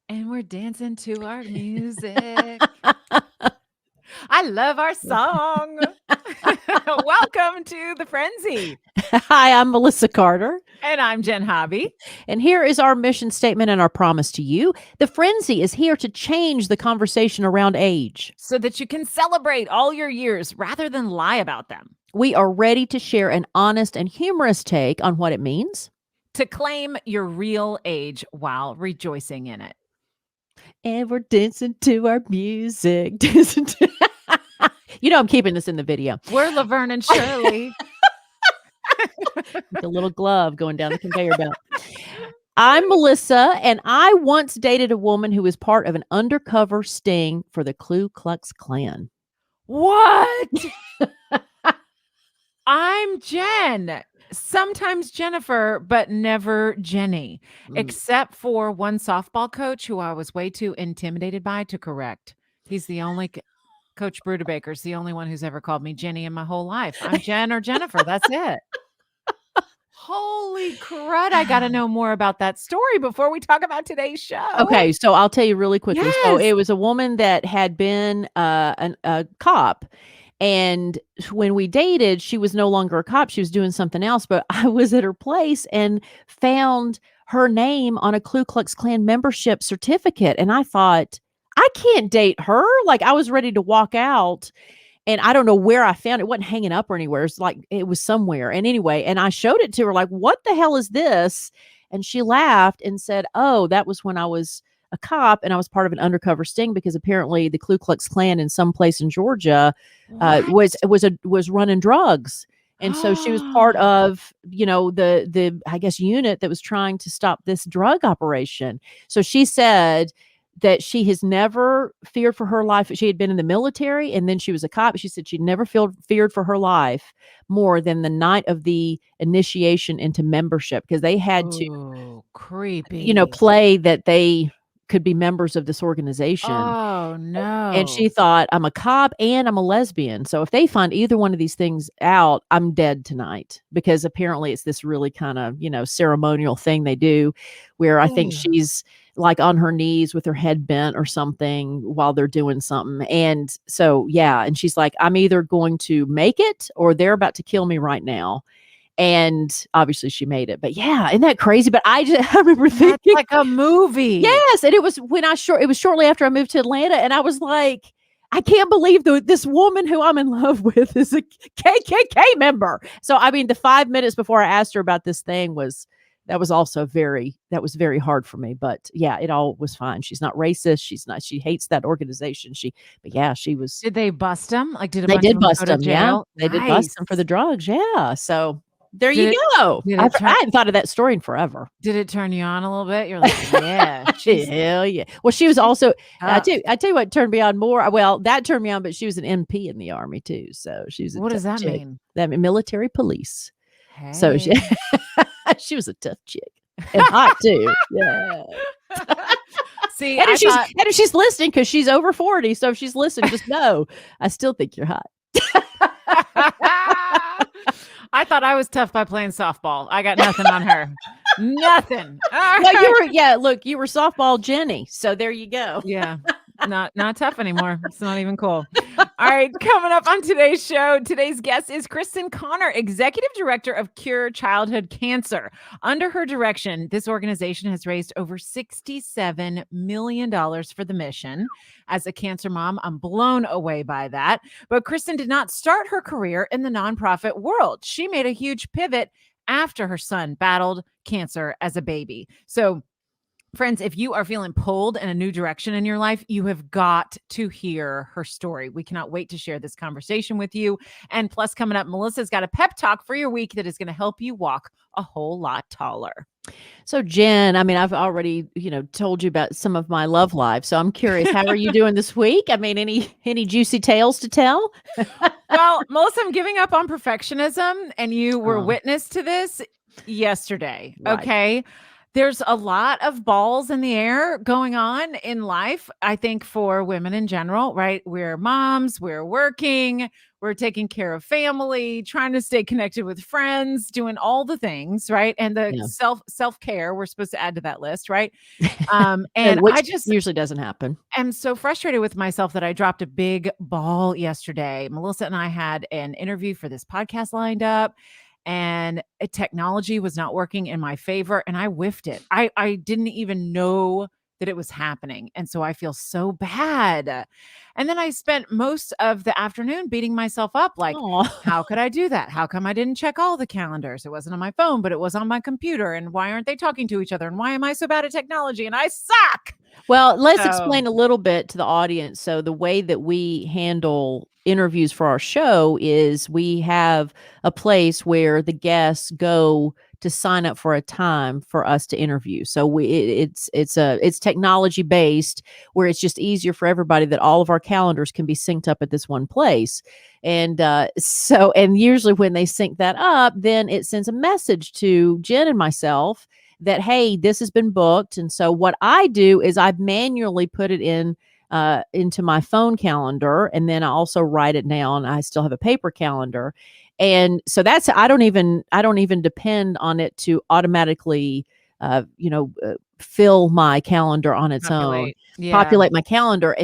And we're dancing to our music. I love our song. Welcome to the Friendzy. Hi, I'm Melissa Carter. And I'm Jenn Hobby. And here is our mission statement and our promise to you. The Friendzy is here to change the conversation around age so that you can celebrate all your years rather than lie about them. We are ready to share an honest and humorous take on what it means to claim your real age while rejoicing in it. And we're dancing to our music. I'm keeping this in the video. We're Laverne and Shirley. With a little glove going down the conveyor belt. I'm Melissa, and I once dated a woman who was part of an undercover sting for the Ku Klux Klan. What? I'm Jenn. Sometimes Jennifer, but never Jenny, except for one softball coach who I was way too intimidated by to correct. He's the only Coach Brudebaker's the only one who's ever called me Jenny in my whole life. I'm Jenn or Jennifer. That's it. Holy crud. I got to know more about that story before we talk about today's show. Okay, so I'll tell you really quickly. Yes. So it was a woman that had been a cop. And when we dated, she was no longer a cop. She was doing something else. But I was at her place and found her name on a Ku Klux Klan membership certificate. And I thought, I can't date her. Like, I was ready to walk out. And I don't know where I found it. It wasn't hanging up or anywhere. It's like it was somewhere. And anyway, and I showed it to her, like, what the hell is this? And she laughed and said, oh, that was when I was a cop and I was part of an undercover sting because apparently the Ku Klux Klan in some place in Georgia was running drugs. And so she was part of, the I guess unit that was trying to stop this drug operation. So she said that she has never feared for her life. She had been in the military and then she was a cop. She said she'd never feared for her life more than the night of the initiation into membership because they had to creepy. Play that they could be members of this organization. Oh, no. And she thought, I'm a cop and I'm a lesbian. So if they find either one of these things out, I'm dead tonight because apparently it's this really kind of, ceremonial thing they do where I think she's like on her knees with her head bent or something while they're doing something. And so, yeah. And she's like, I'm either going to make it or they're about to kill me right now. And obviously she made it, but yeah, isn't that crazy? But I remember thinking that's like a movie. Yes. And it was it was shortly after I moved to Atlanta. And I was like, I can't believe this woman who I'm in love with is a KKK member. So, I mean, the 5 minutes before I asked her about this thing was very hard for me, but yeah, it all was fine. She's not racist. She hates that organization. She was. Did they bust him? Like, they did bust him. Yeah. They did bust him for the drugs. Yeah. So, there you go. I hadn't thought of that story in forever. Did it turn you on a little bit? You're like, yeah. Hell yeah. Well, she was also, I tell you what turned me on more. Well, that turned me on, but she was an MP in the Army too. So she was what does that mean? That mean military police. Hey. So she was a tough chick. And hot too. Yeah. See, and if she's listening, because she's over 40. So if she's listening, just know I still think you're hot. I thought I was tough by playing softball. I got nothing on her. Nothing. No, you were softball Jenny. So there you go. Yeah. Not tough anymore. It's not even cool. All right, coming up on today's show, today's guest is Kristin Conner, Executive Director of Cure Childhood Cancer. Under her direction, this organization has raised over $67 million for the mission. As a cancer mom, I'm blown away by that. But Kristen did not start her career in the nonprofit world. She made a huge pivot after her son battled cancer as a baby. So, friends, if you are feeling pulled in a new direction in your life, you have got to hear her story. We cannot wait to share this conversation with you. And plus, coming up, Melissa's got a pep talk for your week that is going to help you walk a whole lot taller. So, Jenn, I mean, I've already, told you about some of my love life. So I'm curious, how are you doing this week? I mean, any juicy tales to tell? Well, Melissa, I'm giving up on perfectionism, and you were witness to this yesterday. Right. Okay. There's a lot of balls in the air going on in life, I think, for women in general, right? We're moms, we're working, we're taking care of family, trying to stay connected with friends, doing all the things, right? And the Yeah. self-care we're supposed to add to that list, right? And And which I just usually doesn't happen. am so frustrated with myself that I dropped a big ball yesterday. Melissa and I had an interview for this podcast lined up, and technology was not working in my favor, and I whiffed it. I didn't even know that it was happening, and so I feel so bad. And then I spent most of the afternoon beating myself up, like, Oh. how could I do that? How come I didn't check all the calendars? It wasn't on my phone, but it was on my computer. And why aren't they talking to each other? And why am I so bad at technology? And I suck. Well, let's So explain a little bit to the audience. So, the way that we handle interviews for our show is we have a place where the guests go to sign up for a time for us to interview. So it's technology based where it's just easier for everybody that all of our calendars can be synced up at this one place. And and usually when they sync that up, then it sends a message to Jen and myself that, hey, this has been booked. And so what I do is I manually put it in into my phone calendar, and then I also write it down. I still have a paper calendar. And so that's I don't even depend on it to automatically fill my calendar on its own, populate. Yeah. populate my calendar.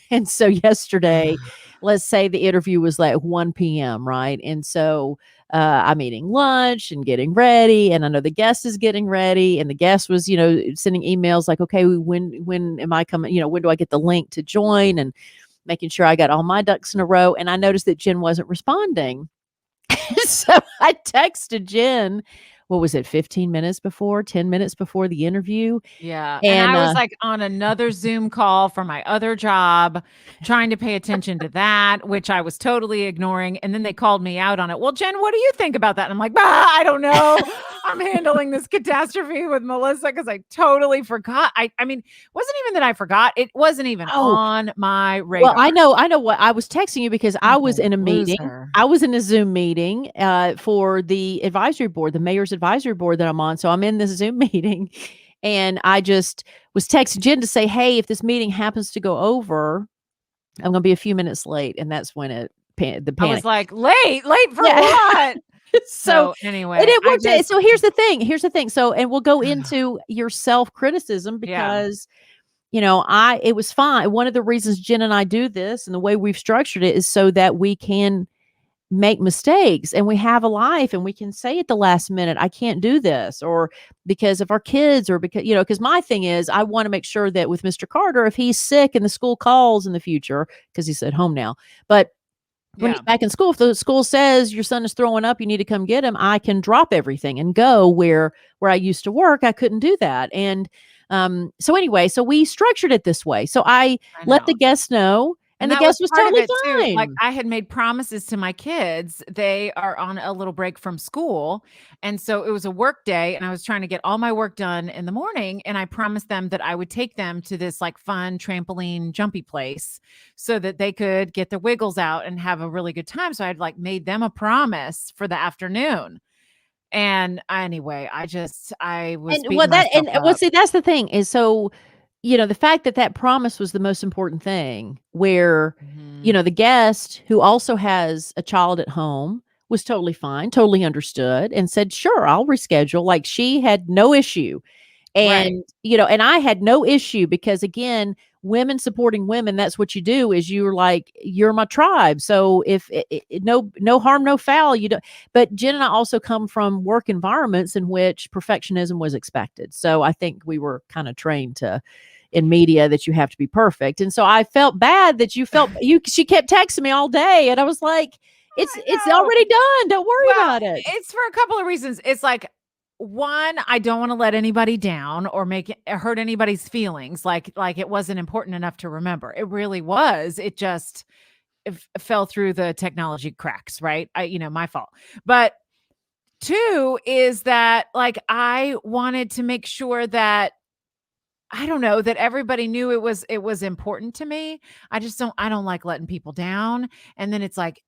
And so yesterday, let's say the interview was like 1 p.m., right? And so I'm eating lunch and getting ready, and I know the guest is getting ready, and the guest was, sending emails like, okay, when am I coming? When do I get the link to join? And making sure I got all my ducks in a row. And I noticed that Jen wasn't responding. So I texted Jen, what was it, 15 minutes before, 10 minutes before the interview? Yeah, and And I was, like, on another Zoom call for my other job, trying to pay attention to that, which I was totally ignoring, and then they called me out on it. "Well, Jen, what do you think about that?" And I'm like, "Bah, I don't know. I'm handling this catastrophe with Melissa because I totally forgot." I mean, wasn't even that I forgot, it wasn't even oh, on my well, I radar. know, I know what I was texting you because I What was a in a meeting. loser. I was in a Zoom meeting for the advisory board, the mayor's advisory board that I'm on. So I'm in this Zoom meeting, and I just was texting Jen to say, hey, if this meeting happens to go over, I'm going to be a few minutes late. And that's when the I was panic. like, "Late for Yeah. what?" So, So, and anyway, it I worked. just So here's the thing. So, and we'll go into your self criticism yeah, because it was fine. One of the reasons Jen and I do this and the way we've structured it is so that we can make mistakes and we have a life and we can say at the last minute, I can't do this, or because of our kids, or because my thing is, I want to make sure that with Mr. Carter, if he's sick and the school calls in the future, because he's at home now, but when he's yeah. back in school, if the school says your son is throwing up, you need to come get him, I can drop everything and go where I used to work. I couldn't do that. And so anyway, so we structured it this way. So I I let the know. guest know, and And the that was guest was part of totally it too. Like, fine. I had made promises to my kids. They are on a little break from school, and so it was a work day, and I was trying to get all my work done in the morning, and I promised them that I would take them to this, like, fun trampoline jumpy place so that they could get their wiggles out and have a really good time. So I'd, like, made them a promise for the afternoon. And anyway, I was And well, beating myself up. see, that's the thing is, so the fact that that promise was the most important thing, where Mhm. the guest who also has a child at home was totally fine, totally understood, and said, "Sure, I'll reschedule." Like, she had no issue. Right. And I had no issue because, again, women supporting women, that's what you do, is you're like, you're my tribe. So if no harm, no foul, you don't. But Jen and I also come from work environments in which perfectionism was expected. So I think we were kind of trained to in media that you have to be perfect. And so I felt bad that she kept texting me all day, and I was like, it's I know. already done. Don't worry Well, about it. it's for a couple of reasons. It's like, one, I don't want to let anybody down or make it hurt anybody's feelings. Like it wasn't important enough to remember. It really was. It just fell through the technology cracks, right? My fault. But two is that, like, I wanted to make sure that, I don't know, that everybody knew it was important to me. I don't like letting people down. And then it's like,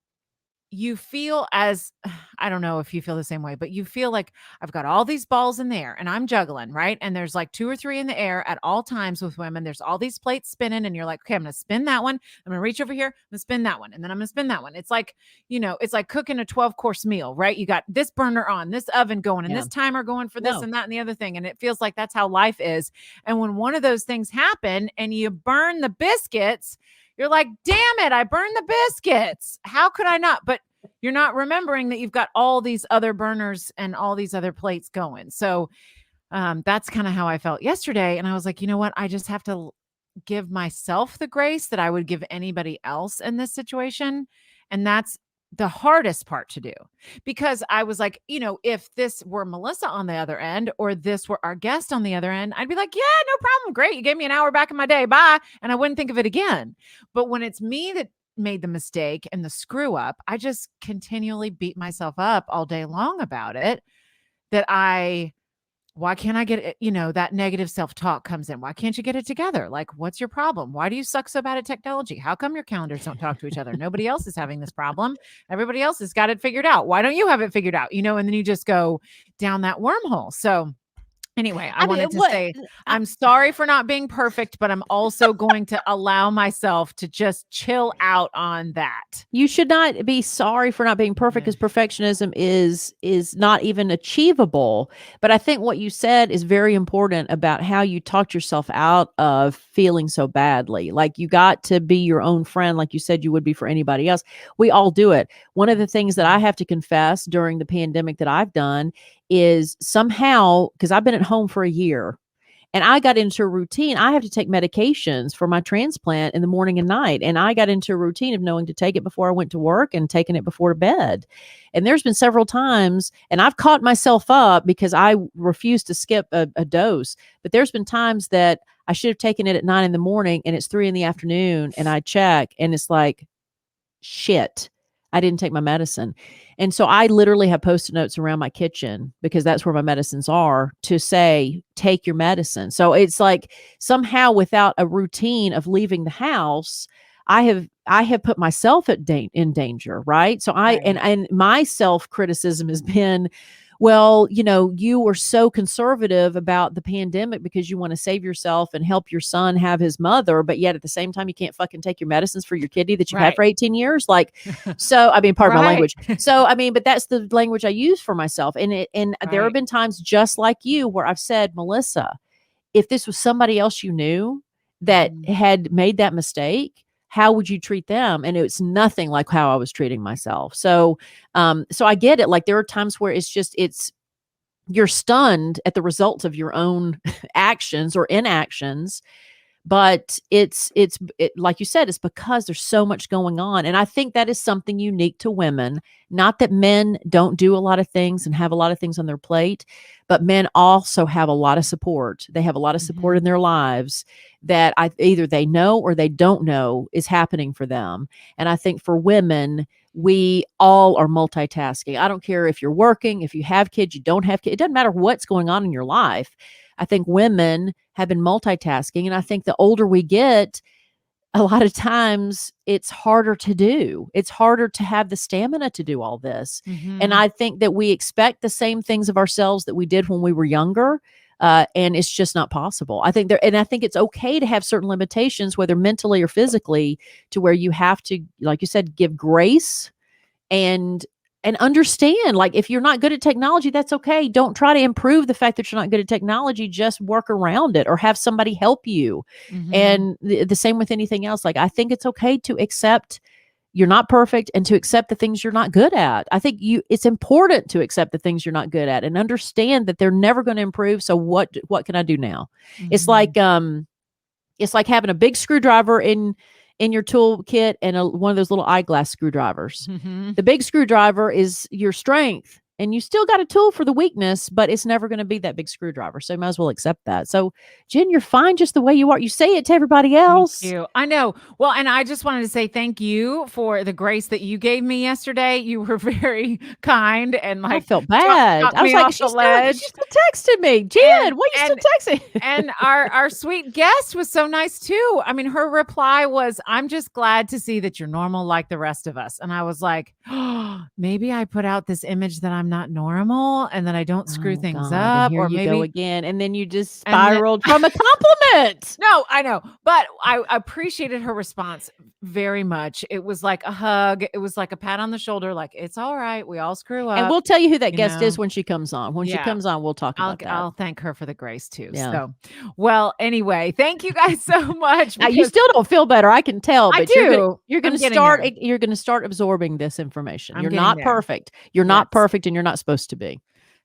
you feel as I don't know if you feel the same way, but you feel like I've got all these balls in the air and I'm juggling, right? And there's like 2 or 3 in the air at all times with women. There's all these plates spinning and you're like, "Okay, I'm going to spin that one. I'm going to reach over here. I'm going to spin that one. And then I'm going to spin that one." It's like, it's like cooking a 12-course meal, right? You got this burner on, this oven going, and Yeah. this timer going for this No. and that and the other thing. And it feels like that's how life is. And when one of those things happen and you burn the biscuits, you're like, "Damn it, I burned the biscuits. How could I not?" But you're not remembering that you've got all these other burners and all these other plates going. So that's kind of how I felt yesterday. And I was like, you know what? I just have to give myself the grace that I would give anybody else in this situation. And that's the hardest part to do, because I was like, if this were Melissa on the other end or this were our guest on the other end, I'd be like, yeah, no problem. Great. You gave me an hour back in my day. Bye. And I wouldn't think of it again. But when it's me that made the mistake and the screw up, I just continually beat myself up all day long about it. Why can't I get it? That negative self-talk comes in. Why can't you get it together? Like, what's your problem? Why do you suck so bad at technology? How come your calendars don't talk to each other? Nobody else is having this problem. Everybody else has got it figured out. Why don't you have it figured out? And then you just go down that wormhole. So anyway, I wanted to say, I'm sorry for not being perfect, but I'm also going to allow myself to just chill out on that. You should not be sorry for not being perfect, because perfectionism is not even achievable. But I think what you said is very important about how you talked yourself out of feeling so badly. Like, you got to be your own friend, like you said you would be for anybody else. We all do it. One of the things that I have to confess during the pandemic that I've done is somehow, because I've been at home for a year, and I got into a routine. I have to take medications for my transplant in the morning and night. And I got into a routine of knowing to take it before I went to work and taking it before bed. And there's been several times, and I've caught myself up because I refuse to skip a dose. But there's been times that I should have taken it at 9 in the morning and it's 3 in the afternoon, and I check and it's like, shit, I didn't take my medicine. And so I literally have Post-it notes around my kitchen, because that's where my medicines are, to say, take your medicine. So it's like, somehow, without a routine of leaving the house, I have put myself in danger, right? So Right. and my self-criticism has been, well, you were so conservative about the pandemic because you want to save yourself and help your son have his mother, but yet at the same time, you can't fucking take your medicines for your kidney that you've had for 18 years. Like, so, I mean, pardon my language. So, I mean, but that's the language I use for myself. And there have been times just like you where I've said, Melissa, if this was somebody else you knew that had made that mistake, how would you treat them? And it's nothing like how I was treating myself. So I get it. Like, there are times where you're stunned at the results of your own actions or inactions. But it's like you said, it's because there's so much going on. And I think that is something unique to women. Not that men don't do a lot of things and have a lot of things on their plate, but men also have a lot of support. They have a lot of support in their lives that either they know or they don't know is happening for them. And I think for women, we all are multitasking. I don't care if you're working, if you have kids, you don't have kids. It doesn't matter what's going on in your life. I think women have been multitasking. And I think the older we get, a lot of times it's harder to do. It's harder to have the stamina to do all this. And I think that we expect the same things of ourselves that we did when we were younger. And it's just not possible. I think it's okay to have certain limitations, whether mentally or physically, to where you have to, like you said, give grace and understand, like, if you're not good at technology, that's okay. Don't try to improve the fact that you're not good at technology. Just work around it or have somebody help you. And the same with anything else. Like, I think it's okay to accept you're not perfect and to accept the things you're not good at. I think it's important to accept the things you're not good at and understand that they're never going to improve. So what can I do now? It's like having a big screwdriver in your toolkit and one of those little eyeglass screwdrivers. The big screwdriver is your strength and you still got a tool for the weakness, but it's never going to be that big screwdriver. So you might as well accept that. So Jen, you're fine just the way you are. You say it to everybody Thank else. you. I know. Well, and I just wanted to say thank you for the grace that you gave me yesterday. You were very kind and I like felt bad. dropped I was me like, off the ledge. she's still texting me. Jen, And why are you still texting? and our sweet guest was so nice too. I mean, her reply was, "I'm just glad to see that you're normal like the rest of us." And I was like, oh, maybe I put out this image that I'm not normal and that I don't screw Oh things God. And up, here or you go maybe again. And then you just and then spiraled from a compliment. no, I know, but I appreciated her response very much. It was like a hug. It was like a pat on the shoulder, like, "It's all right. We all screw And up," we'll tell you who that you guest is know? when she comes on. When she Yeah. comes on, we'll talk about that. I'll thank her for the grace too. Yeah. So, well, anyway, thank you guys so much. Now you because still don't feel better, I can tell, I but do. you're I'm gonna getting start there. you're gonna start absorbing this information. I'm You're getting not there. perfect. You're Yes. not perfect, and you're not supposed to be.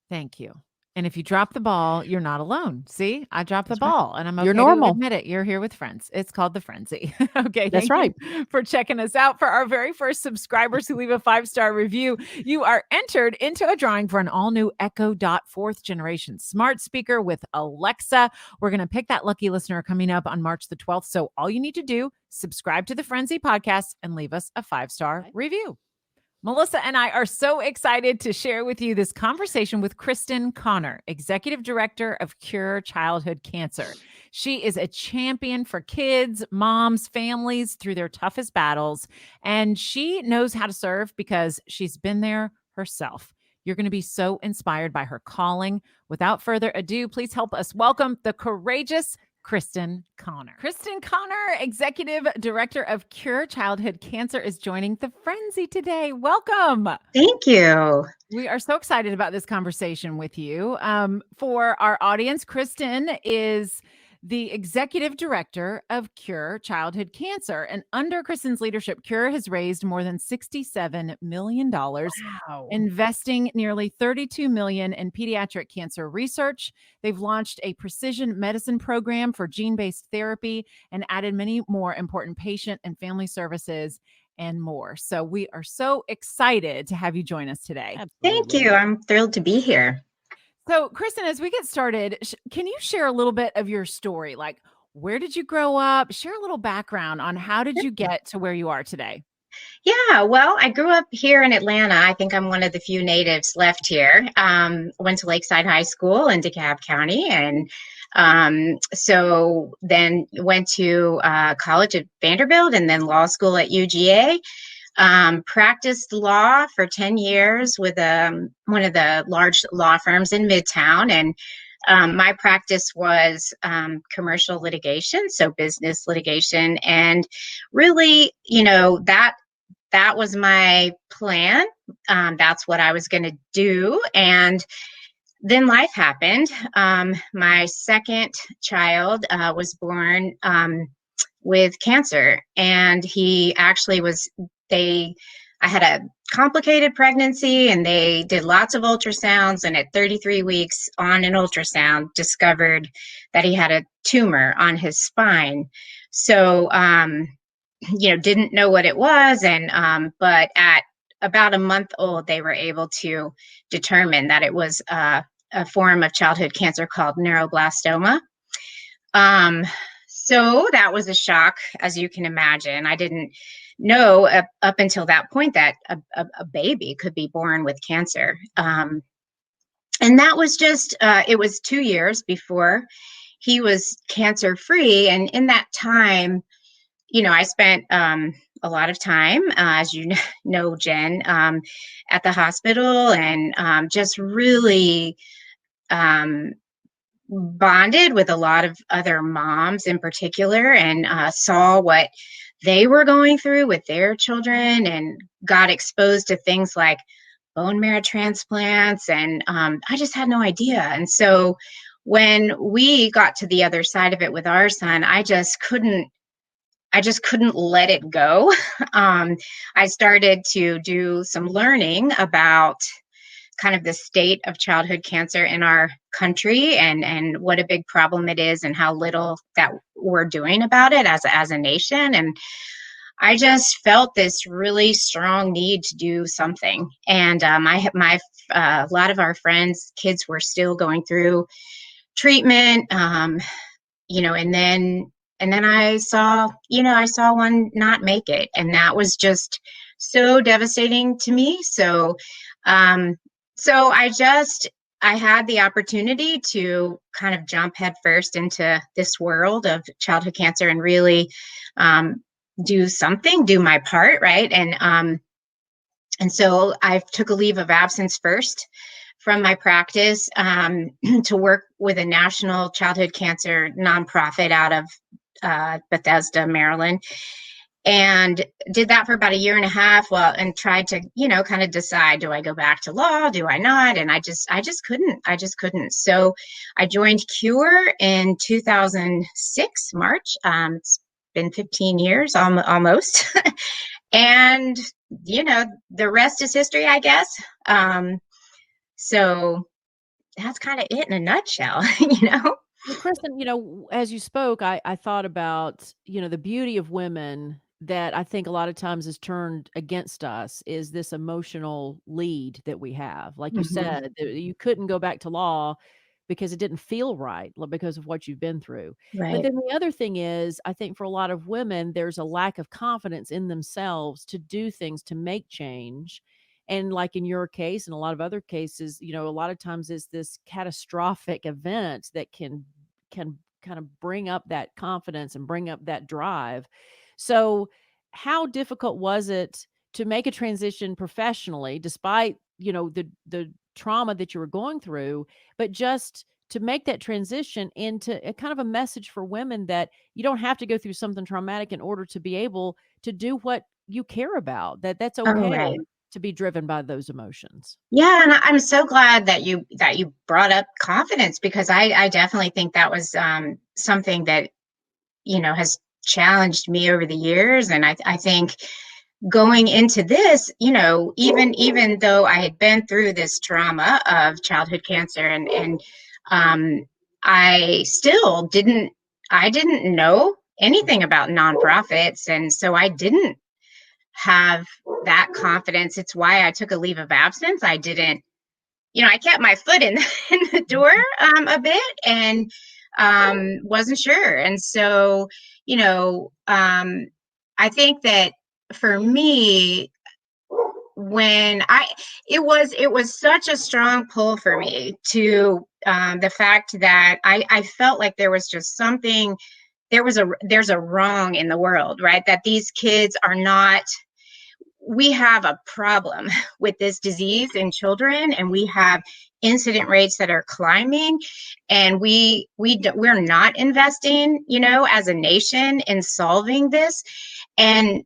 Thank you. And if you drop the ball, you're not alone. See, I dropped the That's right. ball and I'm okay You're to normal. admit it. You're here with friends. It's called the Friendzy. Okay. That's Thank right. you for checking us out. For our very first subscribers who leave a 5-star review, you are entered into a drawing for an all new Echo Dot 4th generation smart speaker with Alexa. We're going to pick that lucky listener coming up on March the 12th. So all you need to do, subscribe to the Friendzy podcast and leave us a 5-star review. Melissa and I are so excited to share with you this conversation with Kristin Conner, Executive Director of Cure Childhood Cancer. She is a champion for kids, moms, families through their toughest battles, and she knows how to serve because she's been there herself. You're going to be so inspired by her calling. Without further ado, please help us welcome the courageous Kristin Conner. Kristin Conner, Executive Director of Cure Childhood Cancer, is joining the Friendzy today. Welcome. Thank you. We are so excited about this conversation with you. For our audience, Kristin is the Executive Director of Cure Childhood Cancer. And under Kristin's leadership, Cure has raised more than $67 million, Wow. investing nearly $32 million in pediatric cancer research. They've launched a precision medicine program for gene-based therapy and added many more important patient and family services and more. So we are so excited to have you join us today. Thank you. I'm thrilled to be here. So, Kristen, as we get started, can you share a little bit of your story? Like, where did you grow up? Share a little background on how did you get to where you are today? Yeah, well, I grew up here in Atlanta. I think I'm one of the few natives left here. Went to Lakeside High School in DeKalb County, and so then went to college at Vanderbilt and then law school at UGA. Practiced law for 10 years with one of the large law firms in Midtown. And my practice was commercial litigation, so business litigation. And really, that was my plan. That's what I was going to do. And then life happened. My second child was born with cancer, and he actually I had a complicated pregnancy, and they did lots of ultrasounds, and at 33 weeks on an ultrasound discovered that he had a tumor on his spine. So didn't know what it was, and but at about a month old they were able to determine that it was a form of childhood cancer called neuroblastoma. So that was a shock, as you can imagine. I didn't know up until that point that a baby could be born with cancer. And that was just, it was 2 years before he was cancer free. And in that time, I spent a lot of time, as you know, Jen, at the hospital, and just really bonded with a lot of other moms in particular, and saw what they were going through with their children, and got exposed to things like bone marrow transplants, and I just had no idea. And so when we got to the other side of it with our son, I just couldn't let it go. I started to do some learning about kind of the state of childhood cancer in our country, and what a big problem it is, and how little that we're doing about it as a nation. And I just felt this really strong need to do something. And a lot of our friends' kids were still going through treatment, and then I saw one not make it, and that was just so devastating to me. So I had the opportunity to kind of jump headfirst into this world of childhood cancer and really do my part, right? And so I took a leave of absence first from my practice to work with a national childhood cancer nonprofit out of Bethesda, Maryland, and did that for about a year and a half. And tried to, kind of decide, do I go back to law? Do I not? And I just couldn't. So I joined Cure in 2006, March. It's been 15 years almost. And, the rest is history, I guess. So that's kind of it in a nutshell, Well, Kristen, as you spoke, I thought about, the beauty of women that I think a lot of times is turned against us is this emotional lead that we have. Like you Mhm. said, you couldn't go back to law because it didn't feel right because of what you've been through. But Right. then the other thing is, I think for a lot of women, there's a lack of confidence in themselves to do things, to make change. And like in your case and a lot of other cases, a lot of times it's this catastrophic event that can kind of bring up that confidence and bring up that drive. So, how difficult was it to make a transition professionally despite, the trauma that you were going through, but just to make that transition into a kind of a message for women that you don't have to go through something traumatic in order to be able to do what you care about, that's Oh, okay right. to be driven by those emotions. Yeah, and I'm so glad that you brought up confidence, because I definitely think that was something that has challenged me over the years. And I think going into this, even though I had been through this trauma of childhood cancer, and I still didn't know anything about nonprofits, and so I didn't have that confidence. It's why I took a leave of absence. I didn't, I kept my foot in in the door a bit, and wasn't sure. And so, I think that for me, when it was such a strong pull for me to the fact that I felt like there was just something, there's a wrong in the world, right? That these kids are not, we have a problem with this disease in children, and we have incident rates that are climbing, and we're not investing, as a nation in solving this. And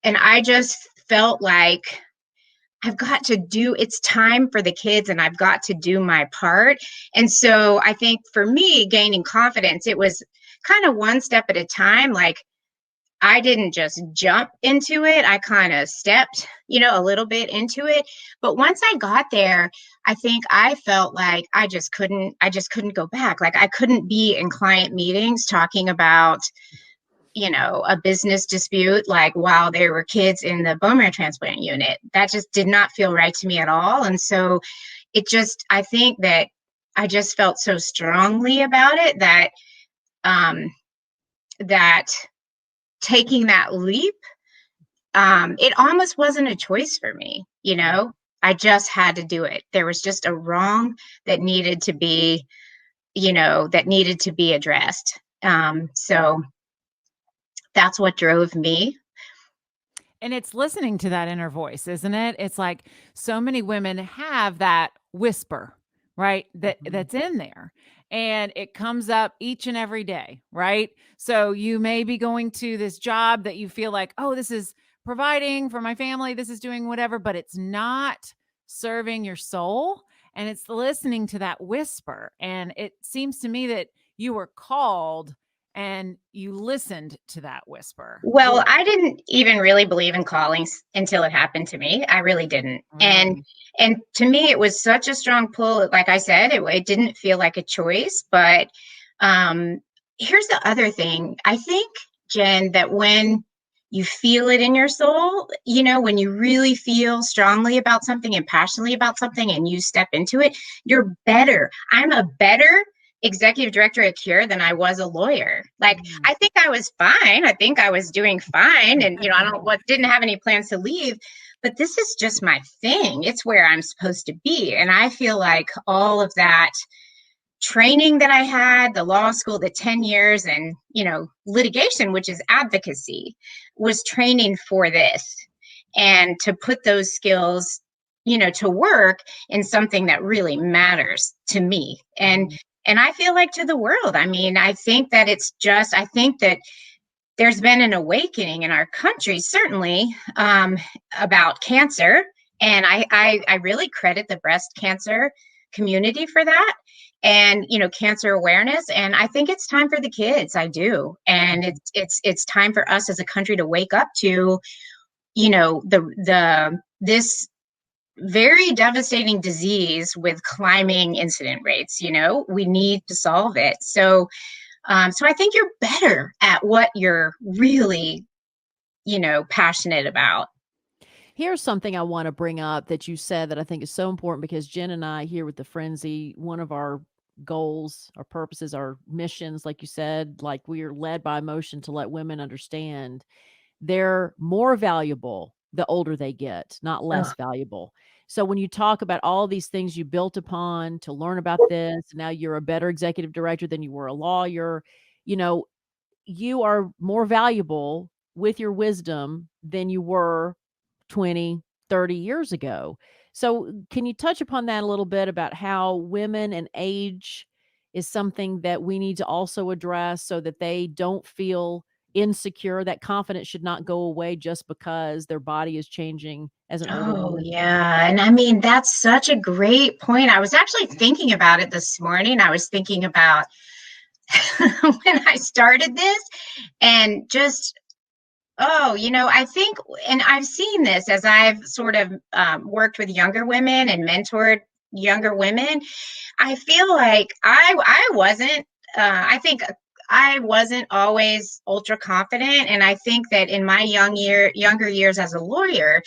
I just felt like it's time for the kids, and I've got to do my part. And so I think for me, gaining confidence, it was kind of one step at a time. Like, I didn't just jump into it. I kind of stepped, a little bit into it. But once I got there, I think I felt like I just couldn't go back. Like, I couldn't be in client meetings talking about, a business dispute, like while there were kids in the bone marrow transplant unit. That just did not feel right to me at all. And so I think that I just felt so strongly about it that taking that leap, it almost wasn't a choice for me. I just had to do it. There was just a wrong that needed to be, addressed. So that's what drove me. And it's listening to that inner voice, isn't it? It's like so many women have that whisper, right? That's in there. And it comes up each and every day, right? So you may be going to this job that you feel like, oh, this is providing for my family, this is doing whatever, but it's not serving your soul. And it's listening to that whisper. And it seems to me that you were called and you listened to that whisper. Well, I didn't even really believe in callings until it happened to me. I really didn't. And to me, it was such a strong pull. Like I said, it didn't feel like a choice. But here's the other thing. I think, Jen, that when you feel it in your soul, you know, when you really feel strongly about something and passionately about something and you step into it, you're better. I'm a better executive director at Cure than I was a lawyer. Like, I think I was fine. I think I was doing fine. And, you know, didn't have any plans to leave, but this is just my thing. It's where I'm supposed to be. And I feel like all of that training that I had, the law school, the 10 years, and, you know, litigation, which is advocacy, was training for this, and to put those skills, you know, to work in something that really matters to me. And I feel like to the world. I mean, I think that I think that there's been an awakening in our country, certainly, about cancer. And I really credit the breast cancer community for that, and, you know, cancer awareness. And I think it's time for the kids. I do. And it's time for us as a country to wake up to, you know, this very devastating disease with climbing incident rates. You know, we need to solve it. So I think you're better at what you're really, you know, passionate about. Here's something I want to bring up that you said that I think is so important, because Jenn and I here with the Friendzy, one of our goals, our purposes, our missions, like you said, like we are led by emotion to let women understand they're more valuable the older they get, not less valuable. So when you talk about all these things you built upon to learn about this, now you're a better executive director than you were a lawyer, you know, you are more valuable with your wisdom than you were 20, 30 years ago. So can you touch upon that a little bit about how women and age is something that we need to also address so that they don't feel insecure? That confidence should not go away just because their body is changing as an older Oh, woman. yeah. And I mean, that's such a great point. I was actually thinking about it this morning. I was thinking about when I started this, and just, oh, you know, I think, and I've seen this as I've sort of worked with younger women and mentored younger women. I feel like I wasn't, I think I wasn't always ultra confident. And I think that in my younger years as a lawyer,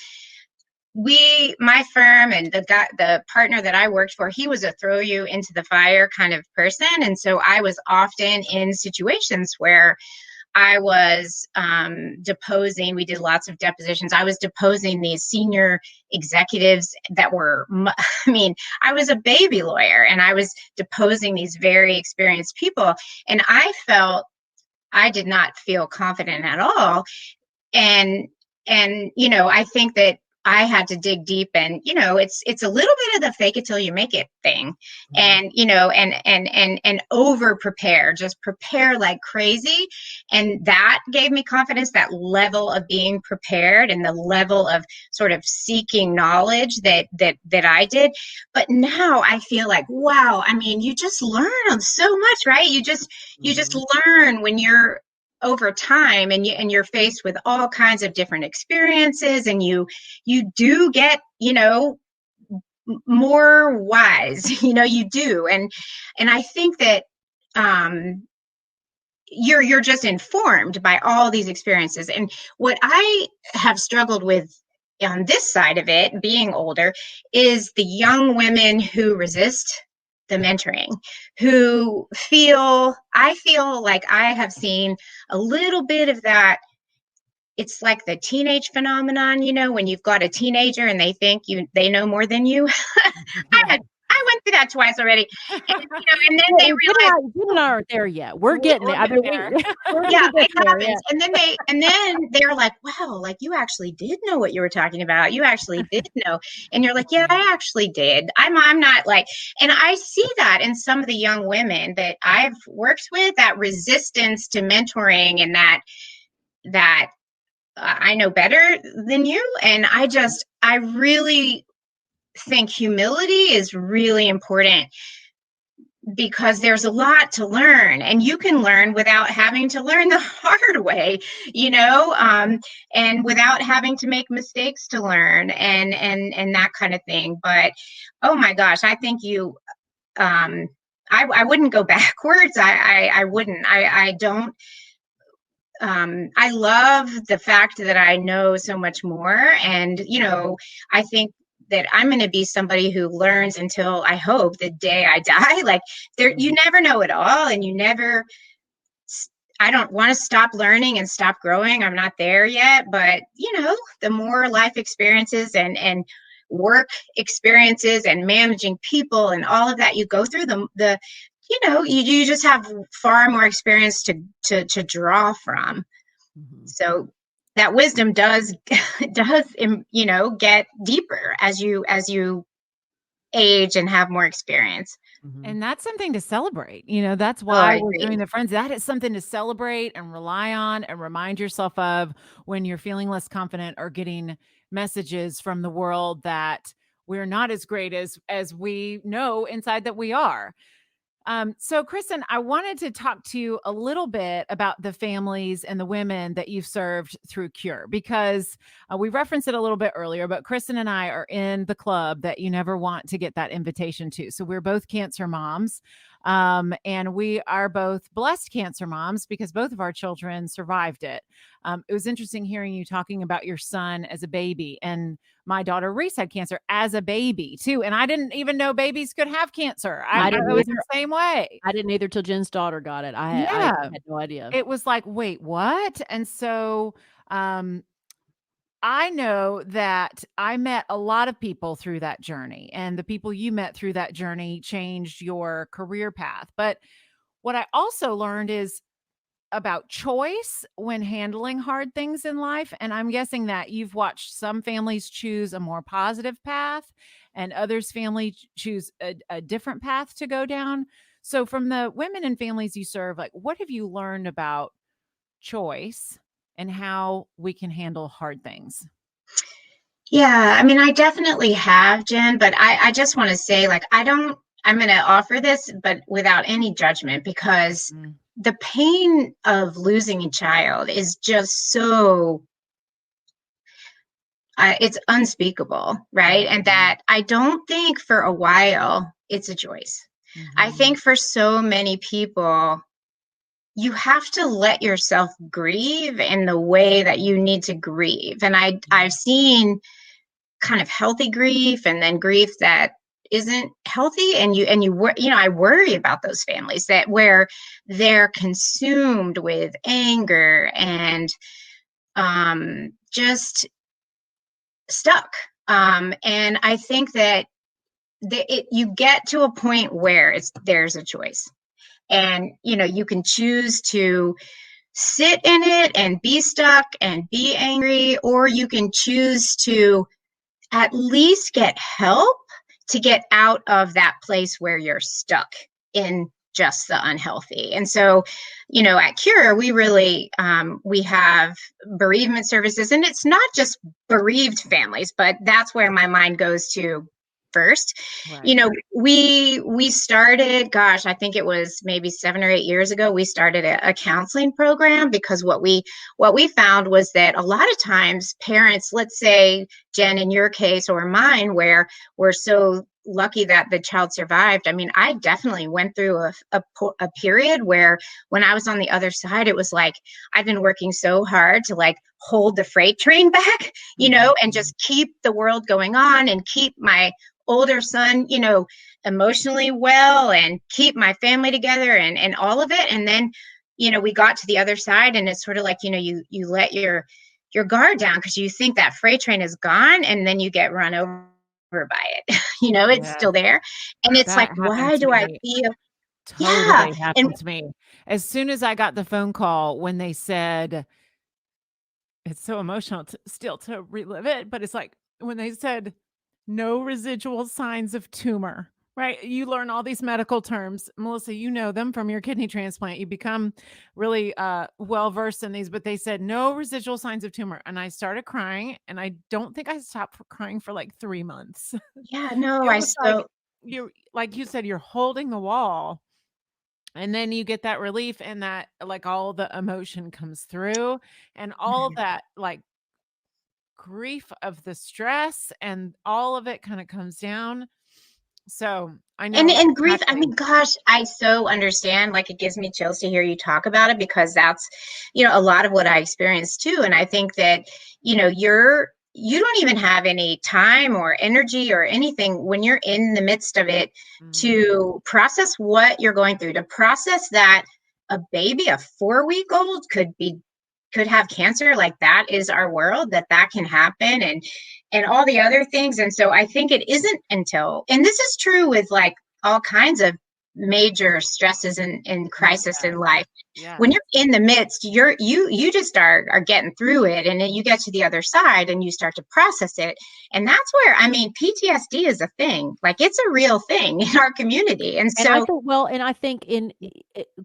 my firm and the partner that I worked for, he was a throw you into the fire kind of person. And so I was often in situations where I was deposing. We did lots of depositions. I was deposing these senior executives that were, I mean, I was a baby lawyer, and I was deposing these very experienced people. And I did not feel confident at all. And, you know, I think that I had to dig deep, and, you know, it's a little bit of the fake it till you make it thing. And, you know, and over prepare, just prepare like crazy. And that gave me confidence, that level of being prepared and the level of sort of seeking knowledge that I did. But now I feel like, wow, I mean, you just learn so much, right? You just learn when you're over time, and you're faced with all kinds of different experiences, and you do get, you know, more wise, you know, you do. And I think that you're just informed by all these experiences. And what I have struggled with on this side of it, being older, is the young women who resist the mentoring, who I feel like I have seen a little bit of that. It's like the teenage phenomenon, you know, when you've got a teenager and they think they know more than you. I went through that twice already. And, you know, and then they realize, You and I aren't there yet. We're getting there. I mean, there. yeah, it happens. Yeah. And then they're like, wow, like you actually did know what you were talking about. You actually did know. And you're like, yeah, I actually did. I'm not like, and I see that in some of the young women that I've worked with, that resistance to mentoring, and that I know better than you. And I really think humility is really important, because there's a lot to learn, and you can learn without having to learn the hard way, you know, and without having to make mistakes to learn, and that kind of thing. But oh my gosh, I think I wouldn't go backwards. I wouldn't. I don't. I love the fact that I know so much more. And, I think that I'm going to be somebody who learns until, I hope, the day I die. Like, you never know it all, and I don't want to stop learning and stop growing. I'm not there yet, but the more life experiences and work experiences and managing people and all of that you go through, you just have far more experience to draw from. So that wisdom does get deeper as you age and have more experience. And that's something to celebrate. That's I why we're agree. doing the Friends. That is something to celebrate and rely on and remind yourself of when you're feeling less confident or getting messages from the world that we're not as great as we know inside that we are. So Kristen, I wanted to talk to you a little bit about the families and the women that you've served through Cure, because we referenced it a little bit earlier, but Kristen and I are in the club that you never want to get that invitation to. So we're both cancer moms. And we are both blessed cancer moms because both of our children survived it. It was interesting hearing you talking about your son as a baby, and my daughter Reese had cancer as a baby too. And I didn't even know babies could have cancer. I didn't was the either. same way. I didn't either till Jen's daughter got it. I Yeah. had no idea. It was like, wait, what? And so, I know that I met a lot of people through that journey, and the people you met through that journey changed your career path. But what I also learned is about choice when handling hard things in life. And I'm guessing that you've watched some families choose a more positive path and others choose a different path to go down. So from the women and families you serve, like, what have you learned about choice and how we can handle hard things? Yeah, I mean, I definitely have, Jen, but I just want to say, like, I'm going to offer this, but without any judgment, because the pain of losing a child is just so, it's unspeakable, right? And that I don't think for a while it's a choice. I think for so many people, you have to let yourself grieve in the way that you need to grieve. And I've seen kind of healthy grief and then grief that isn't healthy, and I worry about those families that where they're consumed with anger and just stuck, and I think that you get to a point where there's a choice, and you can choose to sit in it and be stuck and be angry, or you can choose to at least get help to get out of that place where you're stuck in just the unhealthy. And so, at Cure, we really, we have bereavement services, and it's not just bereaved families, but that's where my mind goes to first. Right. We started, gosh, I think it was maybe 7 or 8 years ago, we started a counseling program, because what we found was that a lot of times parents, let's say, Jen, in your case or mine, where we're so lucky that the child survived. I mean, I definitely went through a period where when I was on the other side, it was like, I've been working so hard to like hold the freight train back, and just keep the world going on and keep my older son, emotionally well, and keep my family together and all of it. And then, we got to the other side, and it's sort of like, you let your guard down because you think that freight train is gone, and then you get run over by it. It's still there. And it's That like, happened why to do I me. feel? Yeah. Totally And happened to me. As soon as I got the phone call when they said, it's so emotional still to relive it, but it's like when they said no residual signs of tumor, right? You learn all these medical terms. Melissa, you know them from your kidney transplant. You become really well versed in these, but they said no residual signs of tumor. And I started crying, and I don't think I stopped crying for like 3 months. yeah, no, It I was like so like you said, you're holding the wall, and then you get that relief, and that like all the emotion comes through, and all that like grief of the stress and all of it kind of comes down. So I know And grief, I exactly. mean, gosh, I so understand. Like, it gives me chills to hear you talk about it, because that's, a lot of what I experienced too. And I think that, you don't even have any time or energy or anything when you're in the midst of it to process what you're going through, to process that a baby, a 4-week-old could have cancer. Like, that is our world, that can happen, and all the other things. And so I think it isn't until, and this is true with like all kinds of major stresses and crisis in life. Yeah. When you're in the midst, you just are getting through it, and then you get to the other side and you start to process it. And that's where, I mean, PTSD is a thing. Like, it's a real thing in our community. And And I so, think, and I think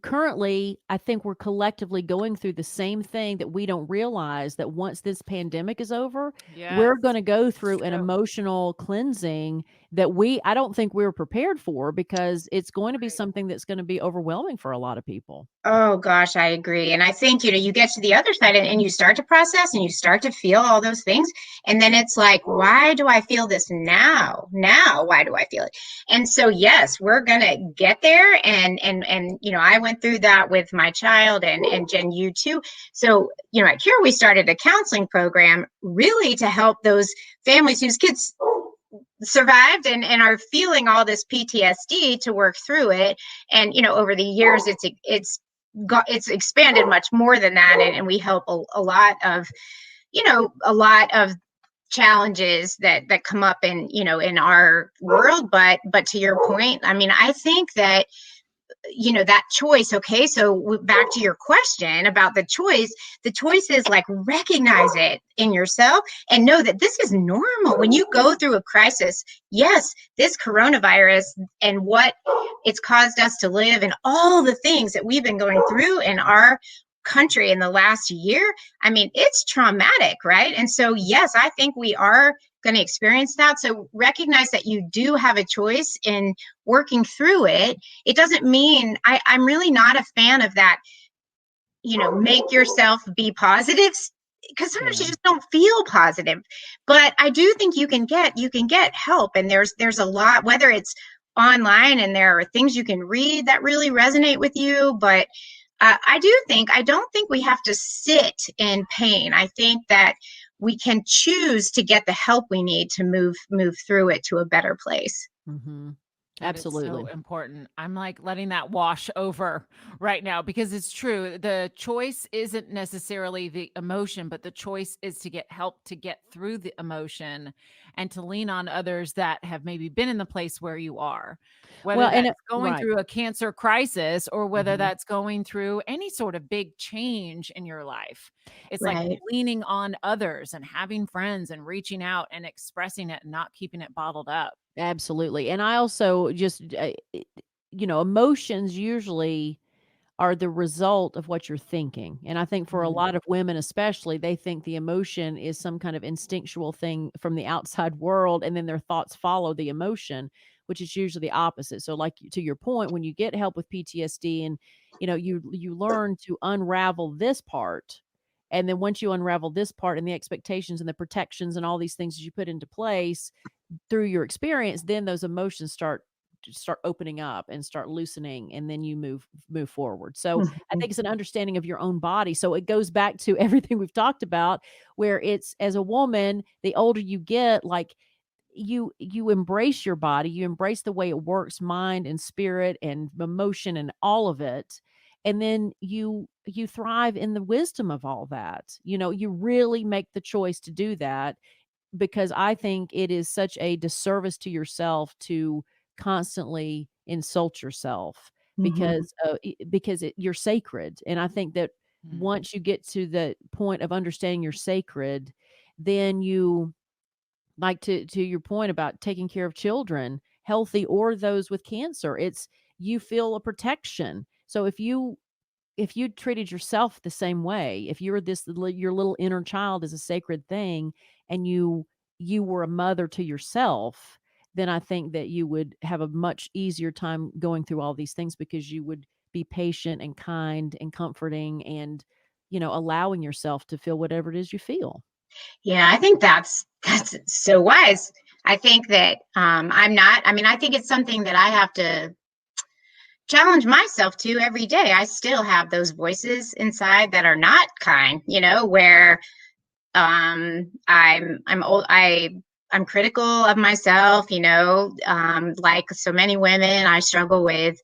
currently, I think we're collectively going through the same thing, that we don't realize that once this pandemic is over, we're Yes. going to go through an True. emotional cleansing that I don't think we were prepared for, because it's going to be something that's going to be overwhelming for a lot of people. oh gosh, I agree. And I think, you get to the other side, and you start to process and you start to feel all those things. And then it's like, why do I feel this now? Now, why do I feel it? And so, yes, we're going to get there. And, I went through that with my child, and Jen, you too. So, at Cure, we started a counseling program really to help those families whose kids survived and are feeling all this PTSD, to work through it. And, over the years, it's expanded much more than that, and we help a lot of challenges that come up in our world. But to your point, I mean, I think that that choice. Okay, so back to your question about the choice is like, recognize it in yourself and know that this is normal when you go through a crisis. Yes, this coronavirus and what it's caused us to live, and all the things that we've been going through in our country in the last year, I mean, it's traumatic, right? And so, yes, I think we are going to experience that. So recognize that you do have a choice in working through it. It doesn't mean, I'm really not a fan of that, make yourself be positive, because sometimes you just don't feel positive. But I do think you can get help, and there's a lot, whether it's online, and there are things you can read that really resonate with you. But I don't think we have to sit in pain. I think that we can choose to get the help we need to move through it to a better place. Mm-hmm. That is Absolutely. so important. I'm like letting that wash over right now, because it's true. The choice isn't necessarily the emotion, but the choice is to get help to get through the emotion, and to lean on others that have maybe been in the place where you are, whether Well, and that's going right. through a cancer crisis, or whether Mhm. that's going through any sort of big change in your life. It's like Right. leaning on others and having friends and reaching out and expressing it and not keeping it bottled up. Absolutely. And I also just, emotions usually are the result of what you're thinking. And I think for a Mhm. lot of women, especially, they think the emotion is some kind of instinctual thing from the outside world, and then their thoughts follow the emotion, which is usually the opposite. So, like, to your point, when you get help with PTSD, and you learn to unravel this part, and then once you unravel this part and the expectations and the protections and all these things that you put into place through your experience, then those emotions start opening up and start loosening, and then you move forward. So I think it's an understanding of your own body. So it goes back to everything we've talked about, where it's, as a woman, the older you get, like, you embrace your body, you embrace the way it works, mind and spirit and emotion and all of it. And then you thrive in the wisdom of all that. You really make the choice to do that, because I think it is such a disservice to yourself to constantly insult yourself, Mhm. because you're sacred. And I think that Mhm. once you get to the point of understanding you're sacred, then you, like, to your point about taking care of children, healthy or those with cancer, it's, you feel a protection. So if you treated yourself the same way, if you're your little inner child is a sacred thing, and you were a mother to yourself, then I think that you would have a much easier time going through all these things, because you would be patient and kind and comforting, and allowing yourself to feel whatever it is you feel. Yeah, I think that's so wise. I think that I'm not, I mean, I think it's something that I have to challenge myself to every day. I still have those voices inside that are not kind, you know, where I'm old, I'm critical of myself, you know, like so many women, I struggle with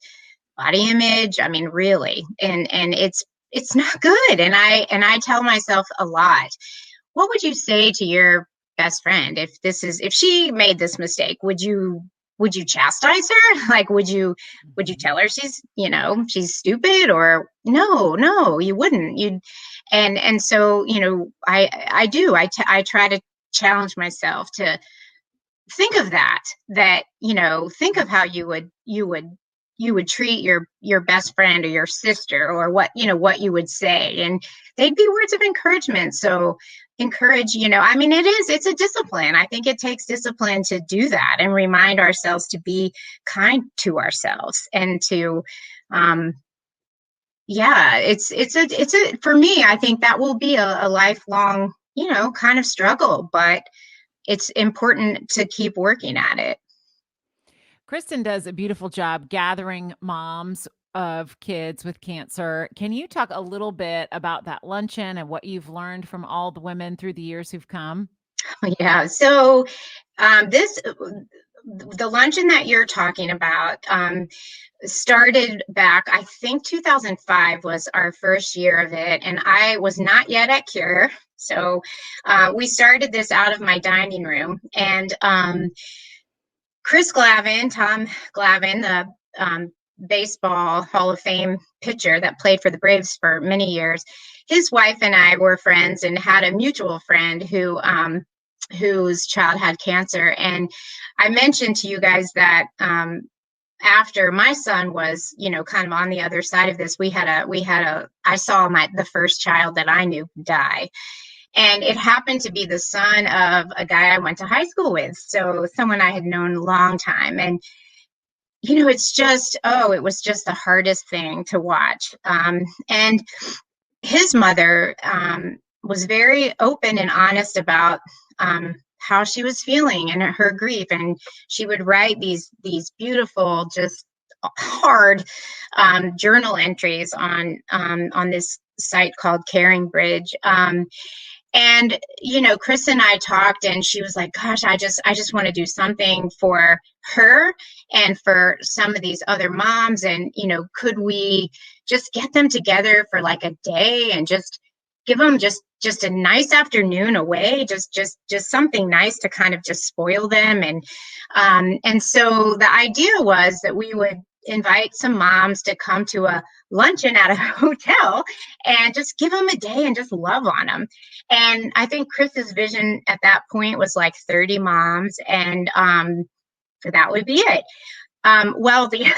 body image. I mean, really, and it's not good. And I tell myself a lot, what would you say to your best friend if she made this mistake? Would you chastise her? Like, would you tell her she's stupid? Or no, you wouldn't. And so, I try to challenge myself to think of that, think of how you would treat your best friend or your sister, or what you would say, and they'd be words of encouragement. So encourage, I mean, it's a discipline. I think it takes discipline to do that and remind ourselves to be kind to ourselves, and to yeah, it's a for me, I think that will be a lifelong, kind of struggle, but it's important to keep working at it. Kristen does a beautiful job gathering moms of kids with cancer. Can you talk a little bit about that luncheon and what you've learned from all the women through the years who've come? Yeah. So the luncheon that you're talking about started back, I think 2005 was our first year of it, and I was not yet at Cure. So we started this out of my dining room, and Tom Glavine, the baseball Hall of Fame pitcher that played for the Braves for many years, his wife and I were friends and had a mutual friend whose child had cancer. And I mentioned to you guys that after my son was, kind of on the other side of this, I saw the first child that I knew die. And it happened to be the son of a guy I went to high school with. So someone I had known a long time. And, it was just the hardest thing to watch. And his mother was very open and honest about how she was feeling and her grief. And she would write these beautiful, just hard journal entries on this site called Caring Bridge. And, Chris and I talked, and she was like, gosh, I just want to do something for her and for some of these other moms. And, could we just get them together for like a day and just give them just a nice afternoon away, just something nice to kind of just spoil them. And so the idea was that we would invite some moms to come to a luncheon at a hotel and just give them a day and just love on them. And I think Chris's vision at that point was like 30 moms, and that would be it. Well, the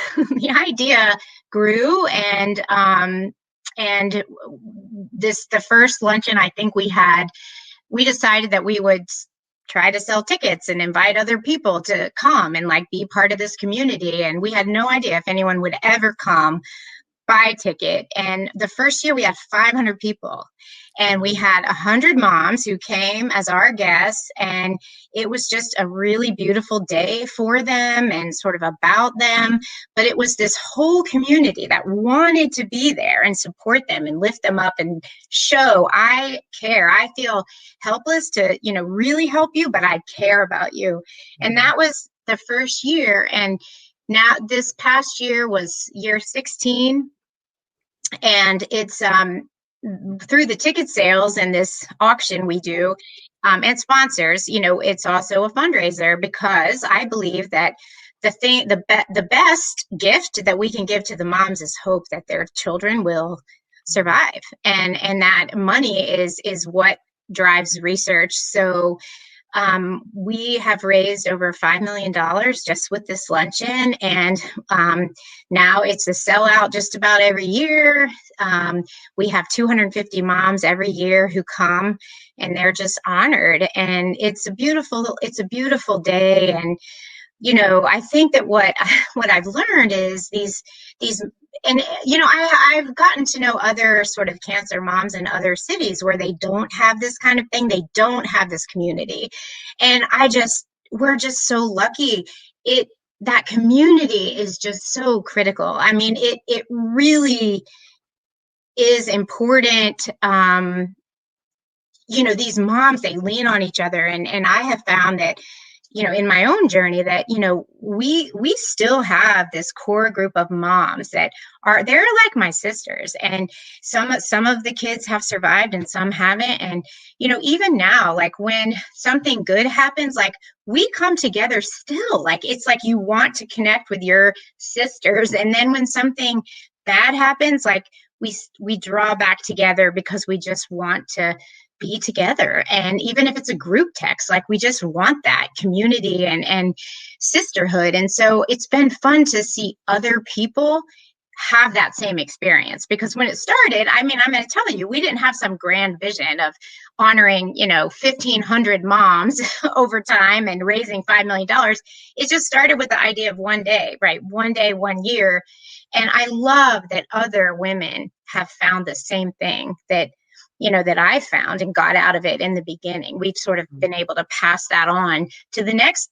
idea grew, and the first luncheon I think we decided that we would try to sell tickets and invite other people to come and like be part of this community. And we had no idea if anyone would ever come buy a ticket. And the first year we had 500 people, and we had 100 moms who came as our guests. And it was just a really beautiful day for them and sort of about them. But it was this whole community that wanted to be there and support them and lift them up and show, I care. I feel helpless to, really help you, but I care about you. And that was the first year. And now this past year was year 16. And it's through the ticket sales and this auction we do, and sponsors, it's also a fundraiser, because I believe that the best gift that we can give to the moms is hope that their children will survive, and that money is what drives research. So we have raised over $5 million just with this luncheon, and now it's a sellout just about every year. We have 250 moms every year who come, and they're just honored, and it's a beautiful day. And I think that what I've learned is these, and I've gotten to know other sort of cancer moms in other cities where they don't have this kind of thing. They don't have this community. And I just we're just so lucky. That community is just so critical. I mean, it really is important. These moms, they lean on each other, and I have found that, in my own journey, that, we still have this core group of moms that they're like my sisters, and some of the kids have survived and some haven't. And, even now, like when something good happens, like we come together still, like it's like you want to connect with your sisters. And then when something bad happens, like we draw back together because we just want to be together. And even if it's a group text, like we just want that community and sisterhood. And so it's been fun to see other people have that same experience, because when it started, I mean, I'm going to tell you, we didn't have some grand vision of honoring 1,500 moms over time and raising $5 million. It just started with the idea of one day, right? One day, 1 year. And I love that other women have found the same thing that I found and got out of it in the beginning. We've sort of been able to pass that on to the next,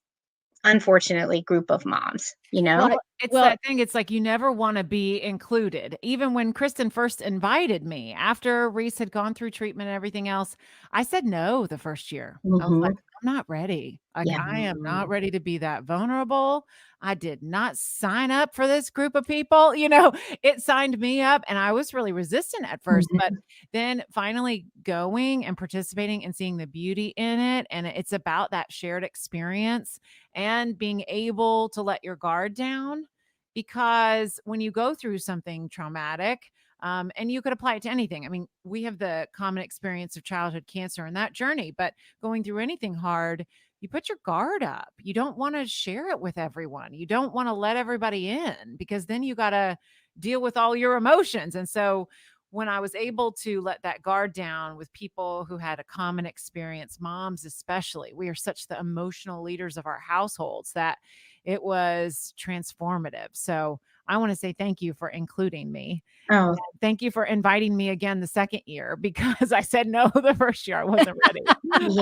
unfortunately, group of moms, Well, it's that thing. It's like you never want to be included. Even when Kristen first invited me after Reese had gone through treatment and everything else, I said no the first year. I was like, I'm not ready. Like, Yeah. I am not ready to be that vulnerable. I did not sign up for this group of people. It signed me up, and I was really resistant at first, but then finally going and participating and seeing the beauty in it. And it's about that shared experience and being able to let your guard down, because when you go through something traumatic, and you could apply it to anything. I mean, we have the common experience of childhood cancer and that journey, but going through anything hard, you put your guard up. You don't want to share it with everyone. You don't want to let everybody in, because then you got to deal with all your emotions. And so when I was able to let that guard down with people who had a common experience, moms especially, we are such the emotional leaders of our households, that it was transformative. So I want to say thank you for including me. Oh, Thank you for inviting me again the second year, because I said no the first year. I wasn't ready.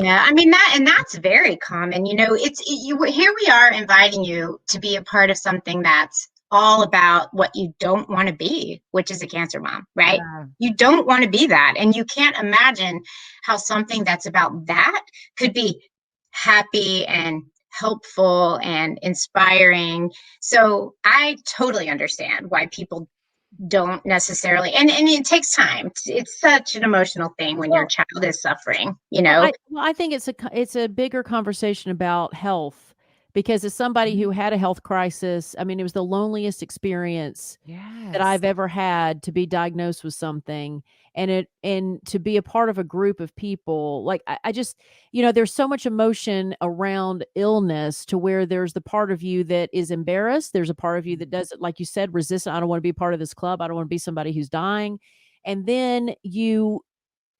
yeah. I mean, that's very common. Here we are inviting you to be a part of something that's all about what you don't want to be, which is a cancer mom, right? Yeah. You don't want to be that. And you can't imagine how something that's about that could be happy and helpful and inspiring. So I totally understand why people don't necessarily, and it takes time. It's such an emotional thing when your child is suffering, I think it's a bigger conversation about health, because as somebody who had a health crisis, I mean, it was the loneliest experience that I've ever had, to be diagnosed with something, and to be a part of a group of people. Like I just, there's so much emotion around illness, to where there's the part of you that is embarrassed. There's a part of you that does it, like you said, resistant. I don't want to be part of this club. I don't want to be somebody who's dying. And then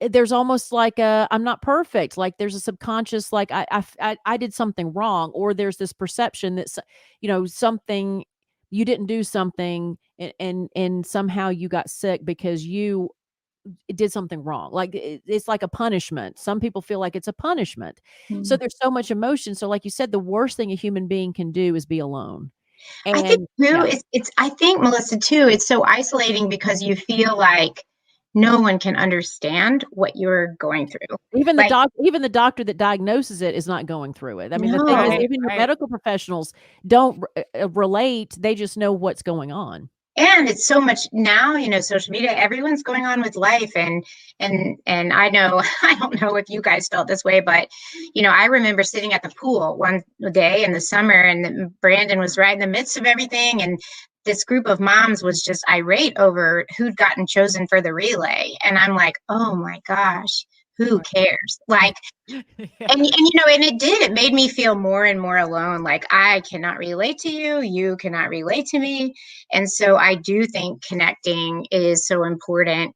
there's almost like I'm not perfect. Like there's a subconscious, like I did something wrong, or there's this perception that, something, you didn't do something, and somehow you got sick because you did something wrong. Like it's like a punishment. Some people feel like it's a punishment. So there's so much emotion. So like you said, the worst thing a human being can do is be alone. I think And too, I think, Melissa, too, it's so isolating because you feel like no one can understand what you're going through. even Like, the doctor that diagnoses it is not going through it. I mean, the thing is, no. even your medical professionals don't relate. They just know what's going on. And it's so much now, social media, everyone's going on with life. And I know, I don't know if you guys felt this way, but, I remember sitting at the pool one day in the summer, and Brandon was right in the midst of everything. And this group of moms was just irate over who'd gotten chosen for the relay. And I'm like, oh my gosh, who cares? Like, Yeah. and it made me feel more and more alone. Like, I cannot relate to you, you cannot relate to me. And so I do think connecting is so important.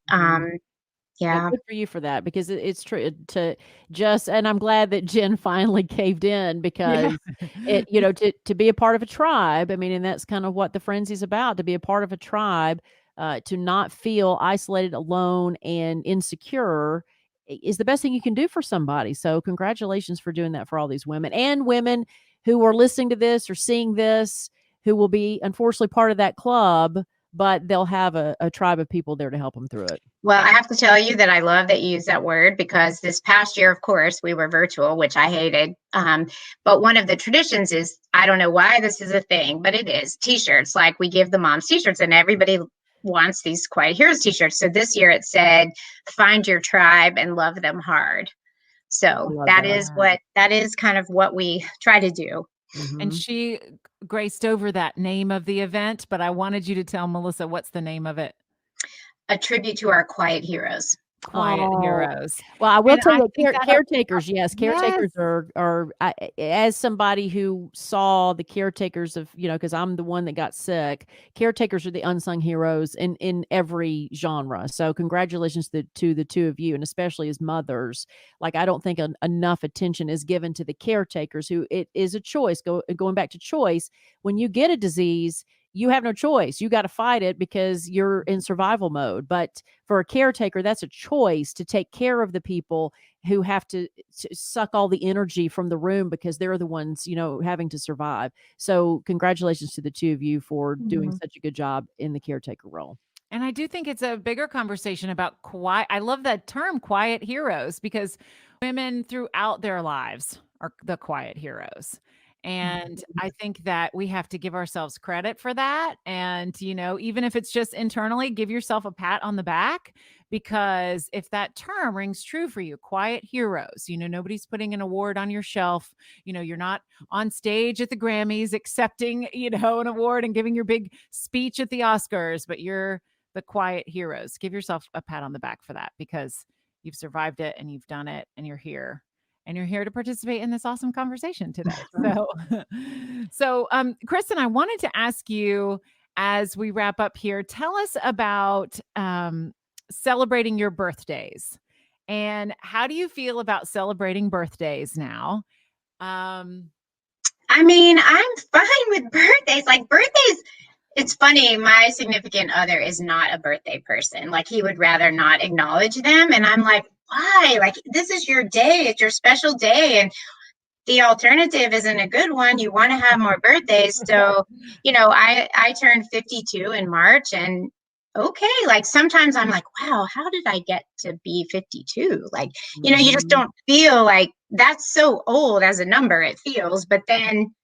Yeah. Good for you for that, because it's true and I'm glad that Jenn finally caved in, because to be a part of a tribe. I mean, and that's kind of what the Friendzy's about, to be a part of a tribe, to not feel isolated, alone, and insecure is the best thing you can do for somebody. So congratulations for doing that for all these women, and women who are listening to this or seeing this who will be unfortunately part of that club, but they'll have a tribe of people there to help them through it. Well, I have to tell you that I love that you use that word, because this past year, of course, we were virtual, which I hated. But one of the traditions is, I don't know why this is a thing, but it is t-shirts. Like, we give the moms t-shirts, and everybody wants these Quiet Heroes t-shirts. So this year it said, find your tribe and love them hard. So that is kind of what we try to do. And she graced over that name of the event, but I wanted you to tell Melissa, what's the name of it? A tribute to our quiet heroes. Quiet Heroes. Well, I will And tell I you, think that- caretakers, yes, caretakers Yes. are as somebody who saw the caretakers of, because I'm the one that got sick, caretakers are the unsung heroes in every genre. So congratulations to the two of you, and especially as mothers. Like, I don't think enough attention is given to the caretakers, who it is a choice. Going back to choice, when you get a disease, you have no choice. You got to fight it because you're in survival mode. But for a caretaker, that's a choice to take care of the people who have to suck all the energy from the room because they're the ones, having to survive. So congratulations to the two of you for doing such a good job in the caretaker role. And I do think it's a bigger conversation about quiet. I love that term, quiet heroes, because women throughout their lives are the quiet heroes. And I think that we have to give ourselves credit for that. And, even if it's just internally, give yourself a pat on the back, because if that term rings true for you, quiet heroes, nobody's putting an award on your shelf. You're not on stage at the Grammys accepting, an award and giving your big speech at the Oscars, but you're the quiet heroes. Give yourself a pat on the back for that, because you've survived it and you've done it and you're here. And you're here to participate in this awesome conversation today. So, Kristen, I wanted to ask you, as we wrap up here, tell us about celebrating your birthdays, and how do you feel about celebrating birthdays now? I mean, I'm fine with birthdays. Like, birthdays, it's funny. My significant other is not a birthday person. Like, he would rather not acknowledge them. And I'm like, why? Like, this is your day. It's your special day. And the alternative isn't a good one. You want to have more birthdays. So, I turned 52 in March, and okay, like, sometimes I'm like, wow, how did I get to be 52? Like, you just don't feel like that's so old as a number, it feels. But then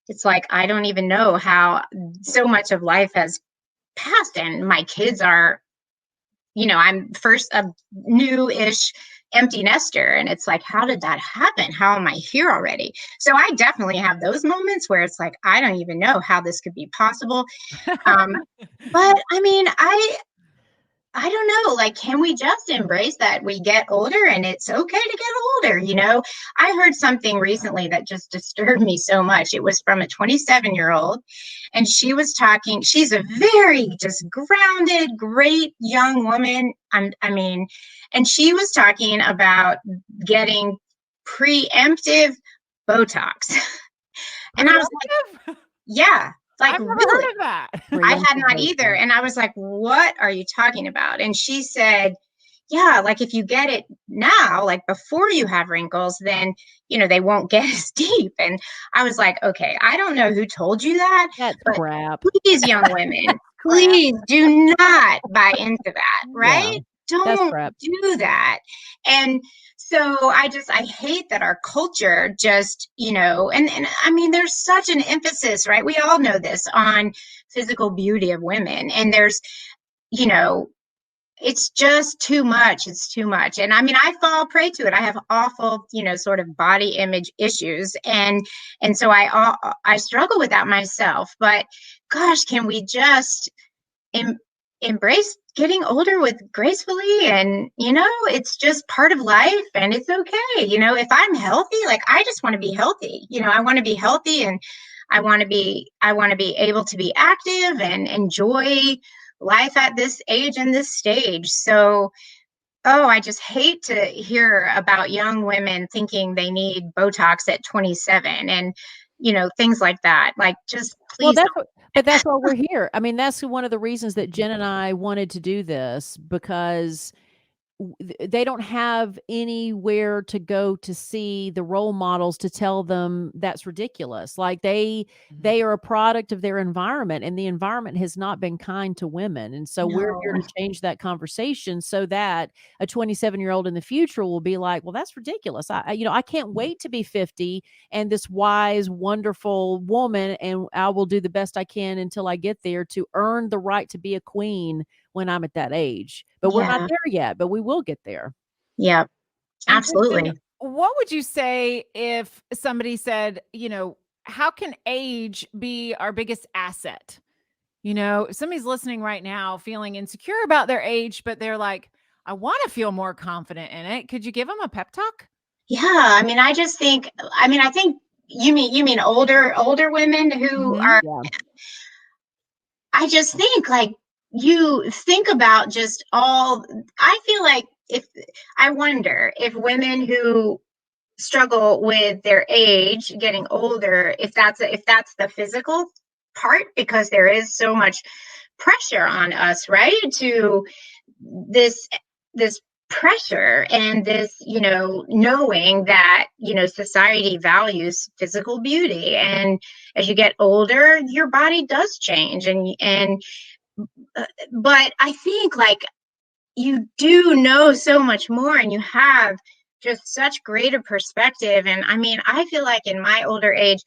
it's like, I don't even know how so much of life has passed, and my kids are, I'm first a new-ish empty nester, and it's like, how did that happen? How am I here already? So I definitely have those moments where it's like, I don't even know how this could be possible. But I mean, I don't know, like, can we just embrace that we get older and it's okay to get older? I heard something recently that just disturbed me so much. It was from a 27-year-old, and she was talking. She's a very just grounded, great young woman. And she was talking about getting preemptive Botox. And I was like, yeah. Like, I've never really? heard of that. I had not either. And I was like, what are you talking about? And she said, yeah, like, if you get it now, like before you have wrinkles, then, they won't get as deep. And I was like, okay, I don't know who told you that. That's but crap. Please, young women, please do not buy into that, right? That's Don't crap. do that. And so I hate that our culture just, and I mean, there's such an emphasis, right? We all know this, on physical beauty of women. And there's, it's just too much. It's too much. And I mean, I fall prey to it. I have awful, sort of body image issues. And so I struggle with that myself. But gosh, can we just embrace getting older with gracefully? And it's just part of life, and it's okay. If I'm healthy, like, I just want to be healthy. I want to be healthy, and I want to be able to be active and enjoy life at this age and this stage. So I just hate to hear about young women thinking they need Botox at 27 and things like that. Like, just please. But that's why we're here. I mean, that's one of the reasons that Jenn and I wanted to do this, because they don't have anywhere to go to see the role models to tell them that's ridiculous. Like they are a product of their environment, and the environment has not been kind to women. And so we're here No. to change that conversation so that a 27-year-old in the future will be like, well, that's ridiculous. I can't wait to be 50 and this wise, wonderful woman, and I will do the best I can until I get there to earn the right to be a queen when I'm at that age. But we're not Yeah. there yet, but we will get there. Yeah. And Kristen, Absolutely. what would you say if somebody said, how can age be our biggest asset? If somebody's listening right now feeling insecure about their age, but they're like, I want to feel more confident in it. Could you give them a pep talk? Yeah. I mean, I just think, I think you mean older women who Mhm. are, Yeah. I just think like you think about just all, I feel like I wonder if women who struggle with their age getting older, if that's the physical part, because there is so much pressure on us, right? To this pressure and this, knowing that, society values physical beauty, and as you get older your body does change, and but I think like you do know so much more, and you have just such greater perspective. And I mean, I feel like in my older age,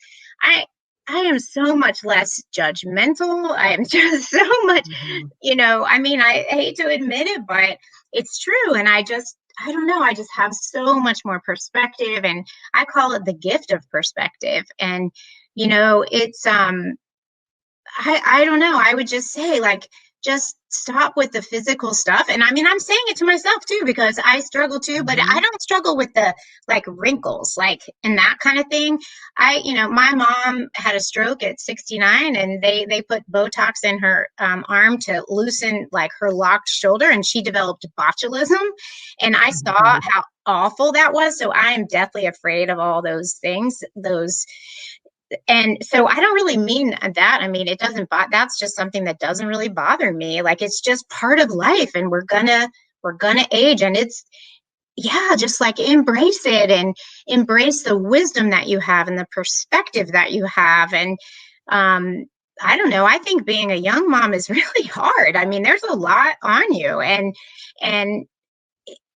i I am so much less judgmental. I am just so much, Mhm. I mean, I hate to admit it, but it's true. And I don't know, I just have so much more perspective, and I call it the gift of perspective. And it's I don't know. I would just say, like, just stop with the physical stuff. And I mean, I'm saying it to myself too, because I struggle too, but I Mhm. don't struggle with the like wrinkles, like, and that kind of thing. My mom had a stroke at 69, and they put Botox in her arm to loosen like her locked shoulder, and she developed botulism. And I saw Mhm. how awful that was. So I am deathly afraid of all those things, and so I don't really mean that. I mean, it doesn't that's just something that doesn't really bother me. Like, it's just part of life, and we're gonna age, and it's, yeah, just like embrace it, and embrace the wisdom that you have and the perspective that you have. And um I don't know, I think being a young mom is really hard. I mean, there's a lot on you, and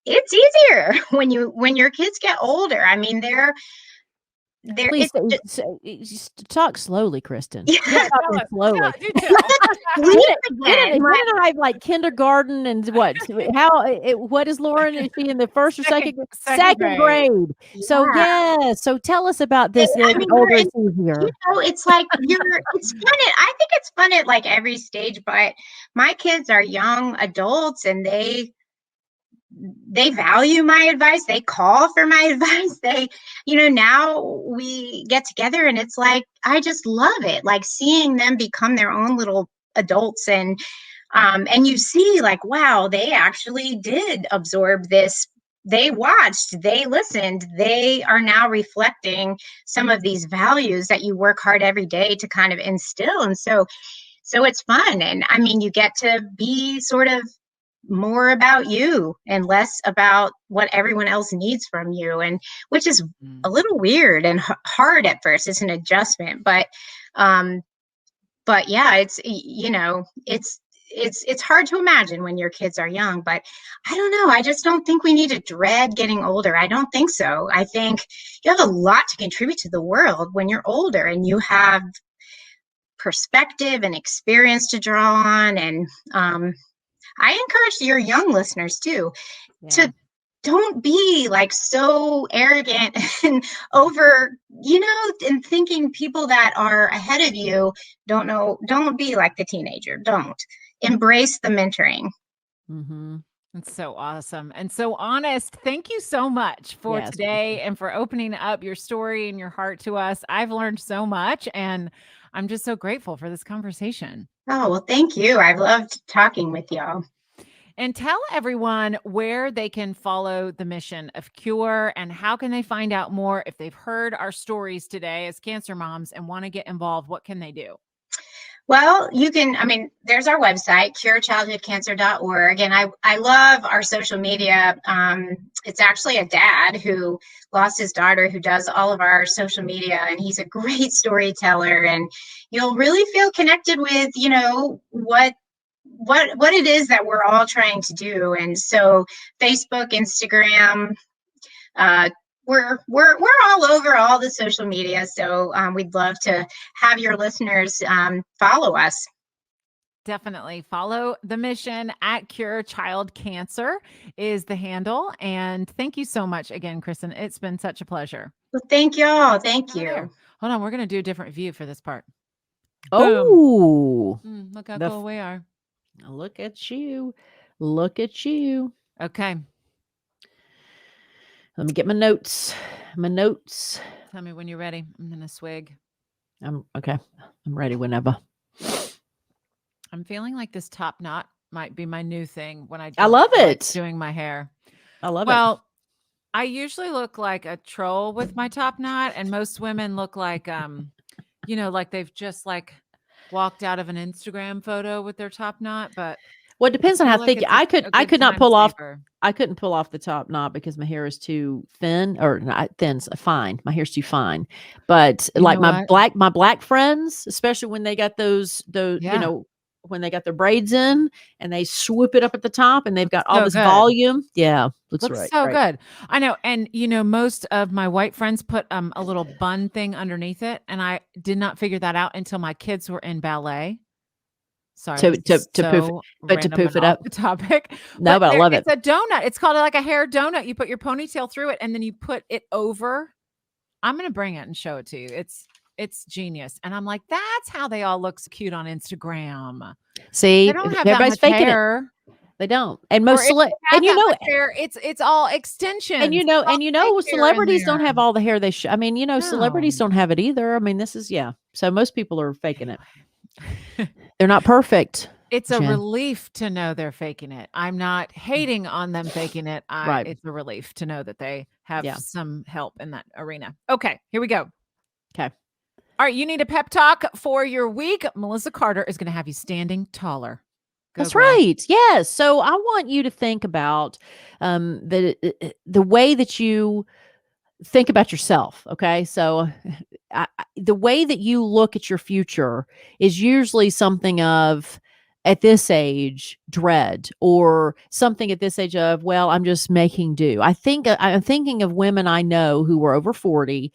it's easier when your kids get older. I mean, they're Please it's just, just talk slowly, Kristen. yeah. Keep Tell talking us. slowly. Do tell. Sleep Jen again. and I have like kindergarten and what? What is Lauren? Is she in the first or Second second grade? second Second grade. grade. So Yeah. yeah. So tell us about this. I The mean, older it's easier. it's like it's fun I think it's fun at like every stage, but my kids are young adults, and they value my advice. They call for my advice. Now we get together, and it's like, I just love it. Like, seeing them become their own little adults, and you see like, wow, they actually did absorb this. They watched, they listened, they are now reflecting some of these values that you work hard every day to kind of instill. And so it's fun. And I mean, you get to be sort of more about you and less about what everyone else needs from you, and which is a little weird and hard at first. It's an adjustment, um but yeah, it's hard to imagine when your kids are young. But I don't know, I just don't think we need to dread getting older. I don't think so. I think you have a lot to contribute to the world when you're older, and you have perspective and experience to draw on. And I encourage your young listeners too Yeah. to don't be like so arrogant and over, and thinking people that are ahead of you don't know. Don't be like the teenager. Don't embrace the mentoring. Mm-hmm. It's so awesome and so honest. Thank you so much for Yes. today and for opening up your story and your heart to us. I've learned so much, and I'm just so grateful for this conversation. Oh, well, thank you. I've loved talking with y'all. And tell everyone where they can follow the mission of Cure, and how can they find out more if they've heard our stories today as cancer moms and want to get involved. What can they do? Well, there's our website, curechildhoodcancer.org. And I love our social media. It's actually a dad who lost his daughter who does all of our social media. And he's a great storyteller. And you'll really feel connected with, what it is that we're all trying to do. And so Facebook, Instagram, we're all over all the social media, so we'd love to have your listeners follow us. Definitely follow the mission at Cure Child Cancer is the handle. And thank you so much again, Kristen. It's been such a pleasure. Well, thank y'all. Thank you. Hold on, we're gonna do a different view for this part. Oh, look how cool we are. Look at you. Look at you. Okay. Let me get my notes. Tell me when you're ready. I'm gonna swig. I'm ready whenever. I'm feeling like this top knot might be my new thing when I love it. Doing my hair. I love it. Well, I usually look like a troll with my top knot, and most women look like like they've just like walked out of an Instagram photo with their top knot. But well, it depends on how thick. I could not pull off. I couldn't pull off the top knot because my hair is too thin, or not thin, fine. My hair's too fine. But like my black friends, especially when they got those when they got their braids in and they swoop it up at the top and they've got all this volume. Yeah. Looks so good. I know. And most of my white friends put a little bun thing underneath it. And I did not figure that out until my kids were in ballet. Sorry. To poof it up. The topic. No, but I love it. It's a donut. It's called like a hair donut. You put your ponytail through it and then you put it over. I'm going to bring it and show it to you. It's genius. And I'm like, that's how they all look so cute on Instagram. See, they don't have everybody's faking hair. It. They don't. And most hair, it's all extensions. And celebrities don't have all the hair they should. No. Celebrities don't have it either. This is So most people are faking it. They're not perfect. It's a relief to know they're faking it. I'm not hating on them faking it. It's a relief to know that they have some help in that arena. Okay, here we go. Okay. All right, you need a pep talk for your week. Melissa Carter is going to have you standing taller. That's right. Yes. So I want you to think about the way that you think about yourself. Okay. So the way that you look at your future is usually something of, at this age, dread, or something at this age of, well, I'm just making do. I'm thinking of women I know who were over 40.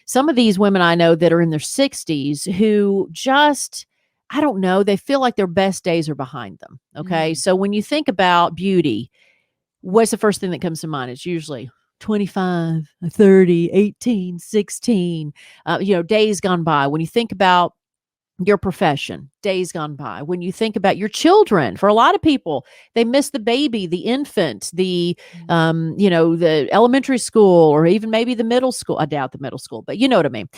Some of these women I know that are in their 60s who just, I don't know, they feel like their best days are behind them. Okay. So when you think about beauty, what's the first thing that comes to mind? It's usually 25, 30, 18, 16, days gone by. When you think about your profession, days gone by. When you think about your children, for a lot of people, they miss the baby, the infant, the elementary school, or even maybe the middle school. I doubt the middle school, but you know what I mean.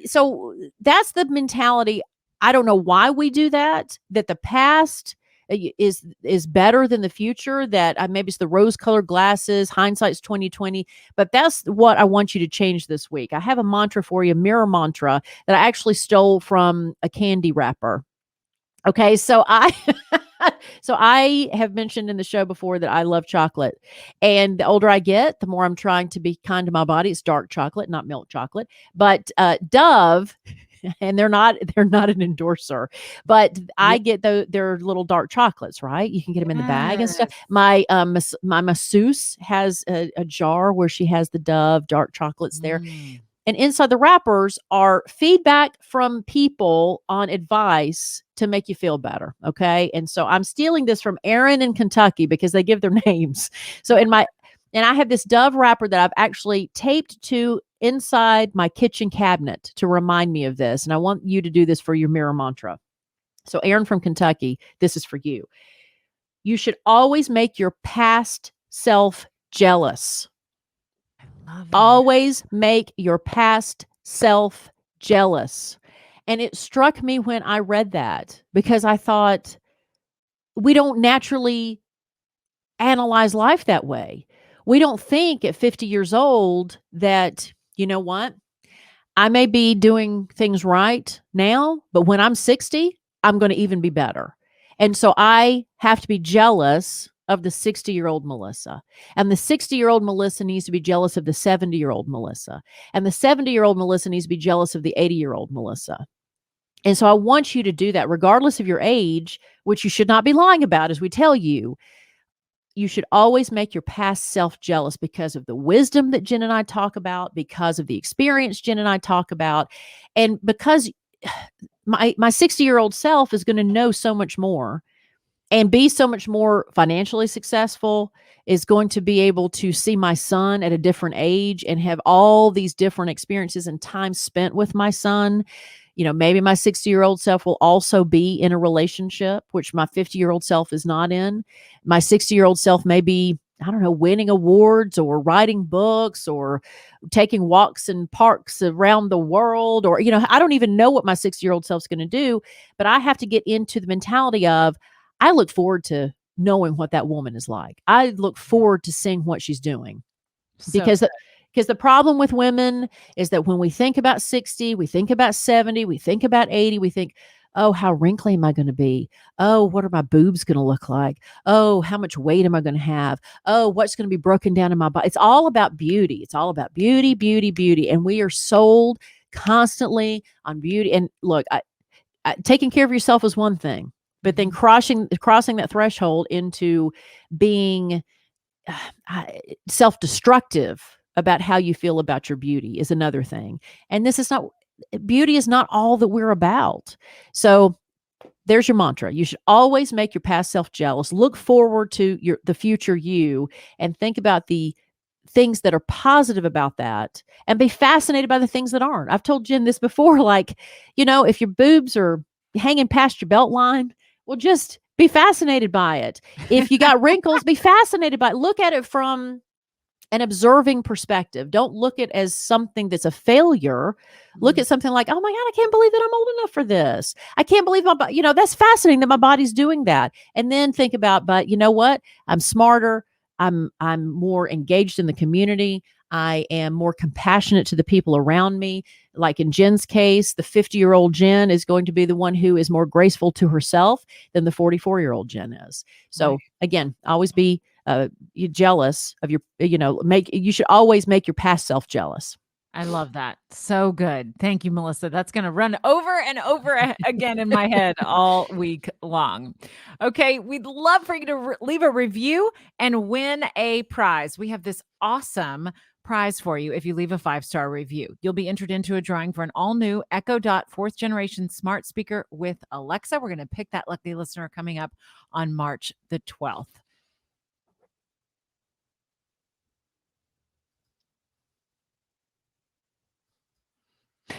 So that's the mentality. I don't know why we do that the past is better than the future, that maybe it's the rose-colored glasses, hindsight's 2020, but that's what I want you to change this week. I have a mantra for you, mirror mantra, that I actually stole from a candy wrapper. Okay, so I have mentioned in the show before that I love chocolate, and the older I get, the more I'm trying to be kind to my body. It's dark chocolate, not milk chocolate, but Dove. And they're not an endorser, but I get their little dark chocolates, right? You can get them in the bag and stuff. My masseuse has a jar where she has the Dove dark chocolates there. And inside the wrappers are feedback from people on advice to make you feel better. Okay. And so I'm stealing this from Aaron in Kentucky because they give their names. So and I have this Dove wrapper that I've actually taped to inside my kitchen cabinet to remind me of this. And I want you to do this for your mirror mantra. So Aaron from Kentucky, this is for you. You should always make your past self jealous. Always make your past self jealous. And it struck me when I read that, because I thought, we don't naturally analyze life that way. We don't think at 50 years old that, you know what? I may be doing things right now, but when I'm 60, I'm going to even be better. And so I have to be jealous of the 60-year-old Melissa. And the 60-year-old Melissa needs to be jealous of the 70-year-old Melissa. And the 70-year-old Melissa needs to be jealous of the 80-year-old Melissa. And so I want you to do that regardless of your age, which you should not be lying about, as we tell you. You should always make your past self jealous because of the wisdom that Jenn and I talk about, because of the experience Jenn and I talk about, and because my 60-year-old self is going to know so much more and be so much more financially successful, is going to be able to see my son at a different age and have all these different experiences and time spent with my son. You know, maybe my 60-year-old self will also be in a relationship, which my 50-year-old self is not in. My 60-year-old self may be, I don't know, winning awards or writing books or taking walks in parks around the world, or, you know, I don't even know what my 60-year-old self's going to do, but I have to get into the mentality of, I look forward to knowing what that woman is like. I look forward to seeing what she's doing. Because the problem with women is that when we think about 60, we think about 70, we think about 80, we think, oh, how wrinkly am I going to be? Oh, what are my boobs going to look like? Oh, how much weight am I going to have? Oh, what's going to be broken down in my body? It's all about beauty. It's all about beauty, beauty, beauty. And we are sold constantly on beauty. And look, taking care of yourself is one thing, but then crossing that threshold into being self-destructive about how you feel about your beauty is another thing. And beauty is not all that we're about. So there's your mantra. You should always make your past self jealous. Look forward to the future you and think about the things that are positive about that and be fascinated by the things that aren't. I've told Jenn this before, like, you know, if your boobs are hanging past your belt line, well, just be fascinated by it. If you got wrinkles, be fascinated by it. Look at it from an observing perspective. Don't look at it as something that's a failure. Look at something like, oh my God, I can't believe that I'm old enough for this. I can't believe that's fascinating that my body's doing that. And then think about, but you know what? I'm smarter. I'm more engaged in the community. I am more compassionate to the people around me. Like in Jenn's case, the 50-year-old Jenn is going to be the one who is more graceful to herself than the 44-year-old Jenn is. So right. Again, always be jealous of your, you should always make your past self jealous. I love that. So good. Thank you, Melissa. That's going to run over and over again in my head all week long. Okay. We'd love for you to leave a review and win a prize. We have this awesome prize for you if you leave a 5-star review. You'll be entered into a drawing for an all-new Echo Dot 4th generation smart speaker with Alexa. We're going to pick that lucky listener coming up on March the 12th.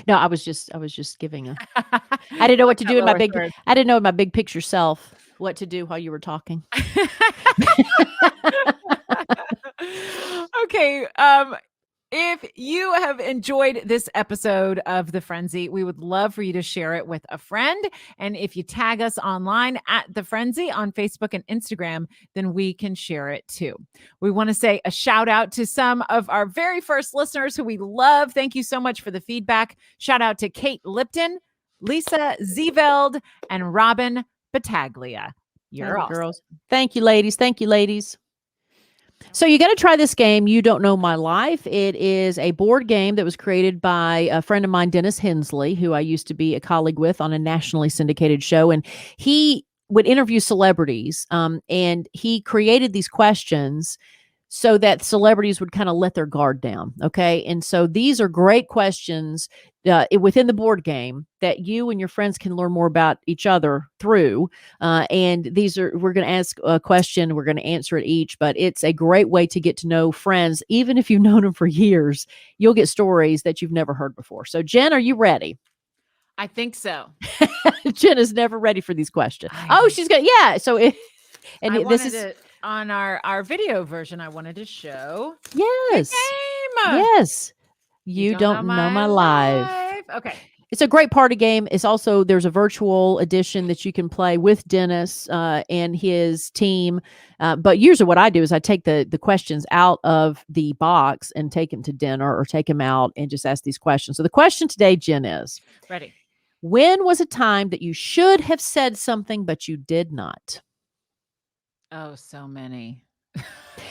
No, I was just giving I didn't know what to do in my big, I didn't know in my big picture self what to do while you were talking. Okay. If you have enjoyed this episode of The Friendzy, we would love for you to share it with a friend. And if you tag us online at The Friendzy on Facebook and Instagram, then we can share it too. We want to say a shout out to some of our very first listeners who we love. Thank you so much for the feedback. Shout out to Kate Lipton, Lisa Zeveld, and Robin Battaglia. You're awesome. Girls. Thank you, ladies. Thank you, ladies. So you got to try this game, You Don't Know My Life. It is a board game that was created by a friend of mine, Dennis Hensley, who I used to be a colleague with on a nationally syndicated show. And he would interview celebrities, and he created these questions so that celebrities would kind of let their guard down. Okay. And so these are great questions within the board game that you and your friends can learn more about each other through. And we're going to ask a question. We're going to answer it each, but it's a great way to get to know friends. Even if you've known them for years, you'll get stories that you've never heard before. So Jenn, are you ready? I think so. Jenn is never ready for these questions. She's going to, yeah. So on our video version, I wanted to show. Yes. The game. Yes. You don't know my life. Okay. It's a great party game. It's also, there's a virtual edition that you can play with Dennis and his team. But usually what I do is I take the questions out of the box and take them to dinner or take them out and just ask these questions. So the question today, Jen, is Ready. when was a time that you should have said something, but you did not? Oh, so many.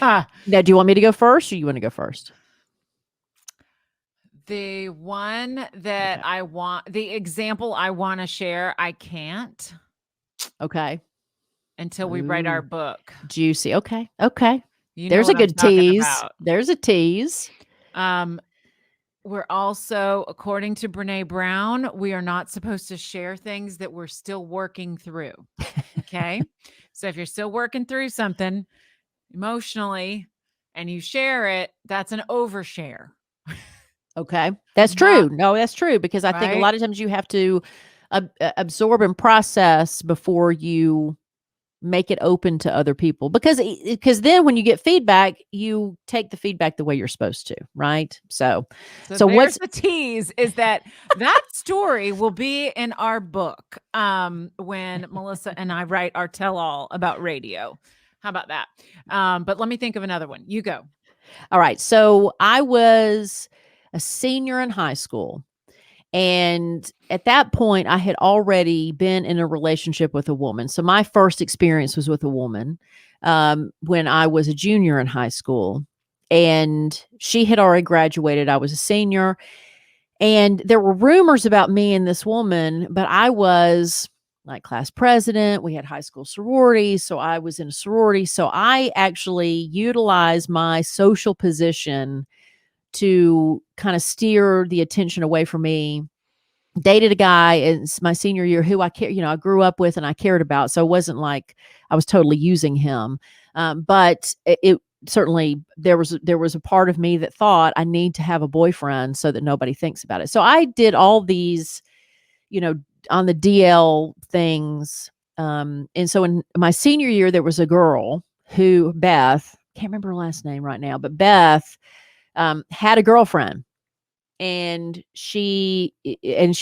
Now, do you want me to go first or you want to go first? The one that Okay. the example I want to share, I can't Okay. until we write our Ooh, book. juicy. Okay. Okay. You know There's a what I'm good talking tease. about. There's a tease. We're also, according to Brene Brown, we are not supposed to share things that we're still working through. Okay. So if you're still working through something emotionally and you share it, that's an overshare. Okay. That's Not true. No, that's true because I think a right. lot of times you have to absorb and process before you make it open to other people because then when you get feedback, you take the feedback the way you're supposed to, right? So So what's there's the tease is that story will be in our book when Melissa and I write our tell-all about radio. How about that? But let me think of another one. You go. all right. So I was a senior in high school. And at that point, I had already been in a relationship with a woman. So my first experience was with a woman when I was a junior in high school. And she had already graduated. I was a senior. And there were rumors about me and this woman, but I was like class president. We had high school sororities. So I was in a sorority. So I actually utilized my social position to kind of steer the attention away from me. Dated a guy in my senior year who I grew up with and I cared about. So it wasn't like I was totally using him. But it certainly there was a part of me that thought I need to have a boyfriend so that nobody thinks about it. So I did all these, you know, on the DL things. And so in my senior year, there was a girl who Beth, can't remember her last name right now, but Beth had a girlfriend and she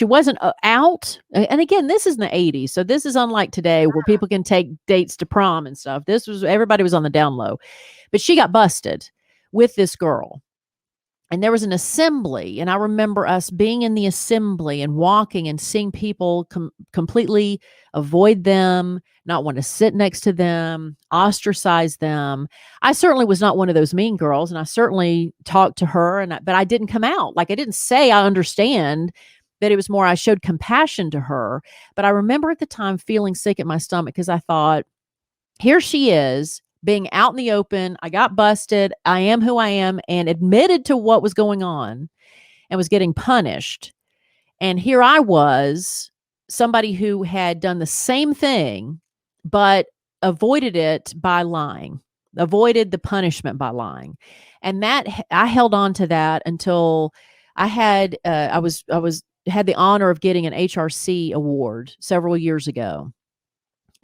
wasn't out. And again, this is in the 80s, so this is unlike today where people can take dates to prom and stuff. This was, everybody was on the down low, but she got busted with this girl. And there was an assembly, and I remember us being in the assembly and walking and seeing people completely avoid them, not want to sit next to them, ostracize them. I certainly was not one of those mean girls, and I certainly talked to her, but I didn't come out. Like, I didn't say I understand, but it was more I showed compassion to her. But I remember at the time feeling sick at my stomach because I thought, here she is being out in the open. I got busted. I am who I am and admitted to what was going on and was getting punished. And here I was, somebody who had done the same thing, but avoided it by lying, avoided the punishment by lying. And that I held on to that until I had, had the honor of getting an HRC award several years ago.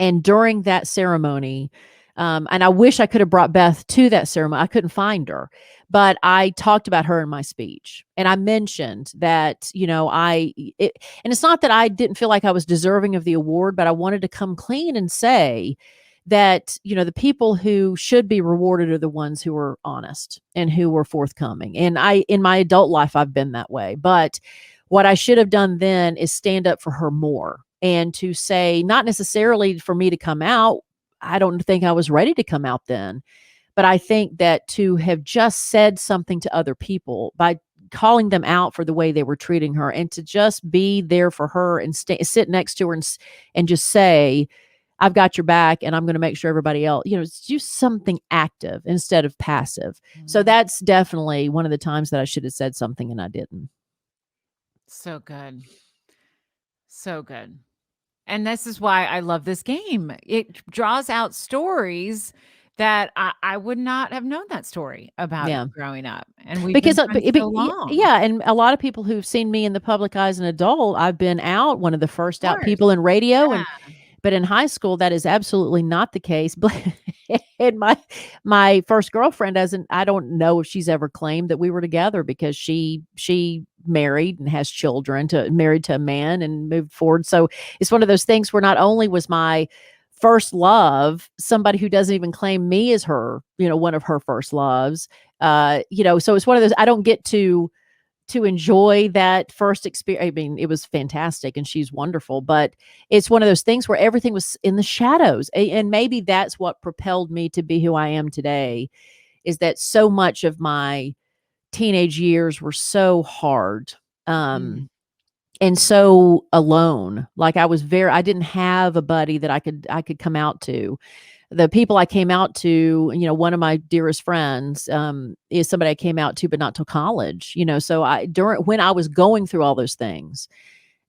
And during that ceremony, and I wish I could have brought Beth to that ceremony. I couldn't find her, but I talked about her in my speech. And I mentioned that, and it's not that I didn't feel like I was deserving of the award, but I wanted to come clean and say that, the people who should be rewarded are the ones who are honest and who were forthcoming. And in my adult life, I've been that way. But what I should have done then is stand up for her more and to say, not necessarily for me to come out. I don't think I was ready to come out then, but I think that to have just said something to other people by calling them out for the way they were treating her and to just be there for her and sit next to her and just say, I've got your back and I'm going to make sure everybody else, do something active instead of passive. So that's definitely one of the times that I should have said something and I didn't. So good. So good. And this is why I love this game. It draws out stories that I would not have known that story about Yeah. growing up. And we've Because been friends so long. yeah, and a lot of people who've seen me in the public eye as an adult, I've been out, one of the first out people in radio, but in high school that is absolutely not the case. But and my first girlfriend I don't know if she's ever claimed that we were together because she married and has children, married to a man and moved forward. So it's one of those things where not only was my first love somebody who doesn't even claim me as her, one of her first loves, so it's one of those, I don't get to enjoy that first experience. I mean, it was fantastic and she's wonderful, but it's one of those things where everything was in the shadows. And maybe that's what propelled me to be who I am today, is that so much of my teenage years were so hard. And so alone. Like I didn't have a buddy that I could come out to. The people I came out to, one of my dearest friends, is somebody I came out to, but not till college, so when I was going through all those things,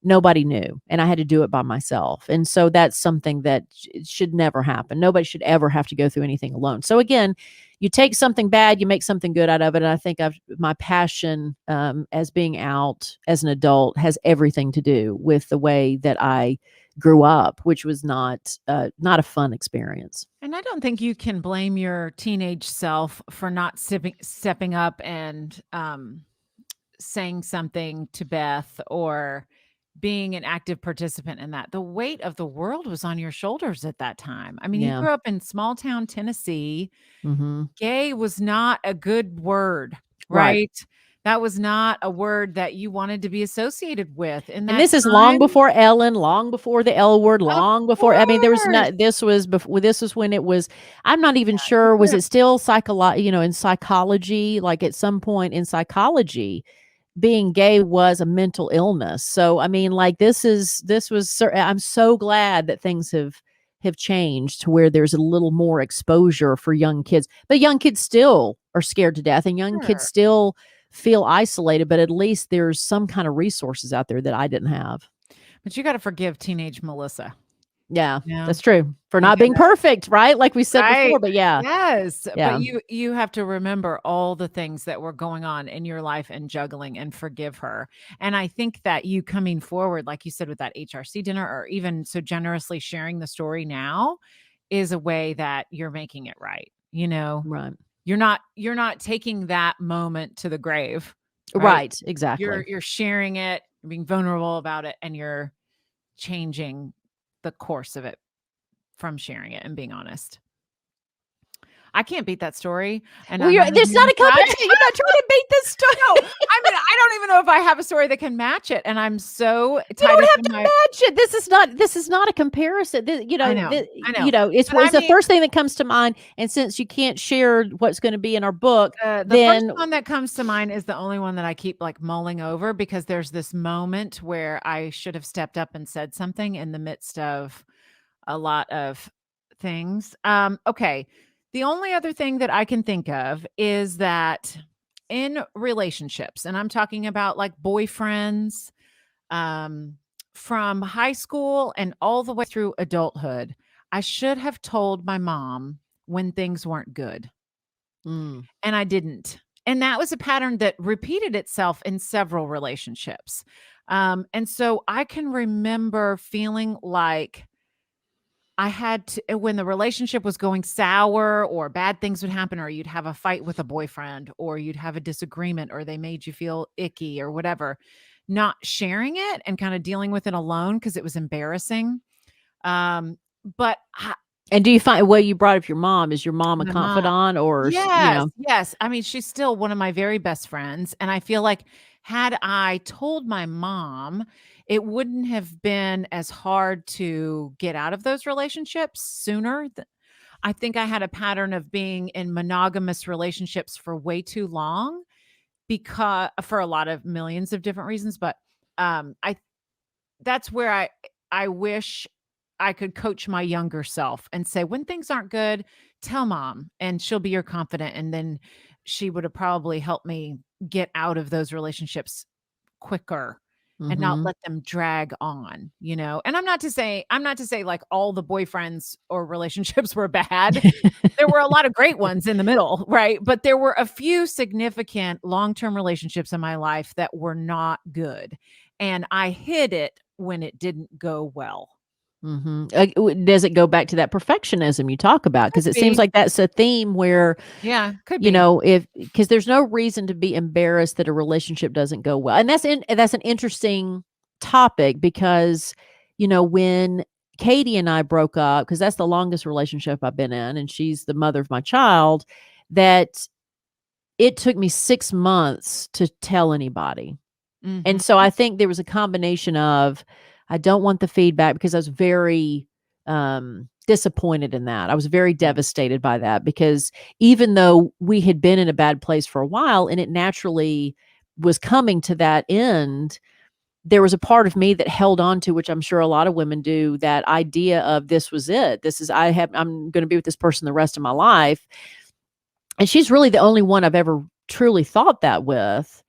nobody knew, and I had to do it by myself. And so that's something that should never happen. Nobody should ever have to go through anything alone. So again, you take something bad, you make something good out of it. And I think my passion, as being out as an adult has everything to do with the way that I grew up, which was not a fun experience. And I don't think you can blame your teenage self for not stepping up and saying something to Beth or being an active participant in that. The weight of the world was on your shoulders at that time. I mean, you grew up in small town Tennessee. Gay was not a good word, right? That was not a word that you wanted to be associated with. And this is long before Ellen, long before the L word, long before. I mean, there was not. This was before. This was when it was. I'm not even sure. Was it still in psychology? Like at some point in psychology, being gay was a mental illness. So I mean, like this was. I'm so glad that things have changed to where there's a little more exposure for young kids. But young kids still are scared to death, and young kids still feel isolated, but at least there's some kind of resources out there that I didn't have. But you got to forgive teenage Melissa. Yeah, that's true. For not being perfect, right? Like we said before, but Yes. But you have to remember all the things that were going on in your life and juggling, and forgive her. And I think that you coming forward, like you said, with that HRC dinner, or even so generously sharing the story now, is a way that you're making it right. Right. You're not taking that moment to the grave. Right. Exactly. You're sharing it, being vulnerable about it, and you're changing the course of it from sharing it and being honest. I can't beat that story. And there's not a competition. You're not trying to beat this story. No, I mean, I don't even know if I have a story that can match it. And I'm so tied up. You don't have to match it. This is not a comparison. I know. It's the first thing that comes to mind. And since you can't share what's going to be in our book, the then first one that comes to mind is the only one that I keep like mulling over, because there's this moment where I should have stepped up and said something in the midst of a lot of things. Okay. The only other thing that I can think of is that in relationships, and I'm talking about like boyfriends, from high school and all the way through adulthood, I should have told my mom when things weren't good. And I didn't. And that was a pattern that repeated itself in several relationships. And so I can remember feeling like I had to, when the relationship was going sour or bad things would happen, or you'd have a fight with a boyfriend, or you'd have a disagreement, or they made you feel icky or whatever, not sharing it and kind of dealing with it alone because it was embarrassing. And do you find, you brought up your mom, is your mom a confidant or? Yes. I mean, she's still one of my very best friends. And I feel like had I told my mom, it wouldn't have been as hard to get out of those relationships sooner. I think I had a pattern of being in monogamous relationships for way too long, because for a lot of millions of different reasons. But that's where I wish I could coach my younger self and say, when things aren't good, tell mom, and she'll be your confidant. And then she would have probably helped me get out of those relationships quicker. And not let them drag on, And I'm not to say like all the boyfriends or relationships were bad. There were a lot of great ones in the middle, right? But there were a few significant long-term relationships in my life that were not good. And I hid it when it didn't go well. Does it go back to that perfectionism you talk about? Because it seems be. like that's a theme where, Yeah, could you be. know, because there's no reason to be embarrassed that a relationship doesn't go well. And that's an interesting topic because, you know, when Katie and I broke up, because that's the longest relationship I've been in, and she's the mother of my child, that it took me 6 months to tell anybody. And Mhm. so I think there was a combination of, I don't want the feedback, because I was very disappointed in that. I was very devastated by that, because even though we had been in a bad place for a while and it naturally was coming to that end, there was a part of me that held on to, which I'm sure a lot of women do, that idea of, this was it. I'm going to be with this person the rest of my life. And she's really the only one I've ever truly thought that with.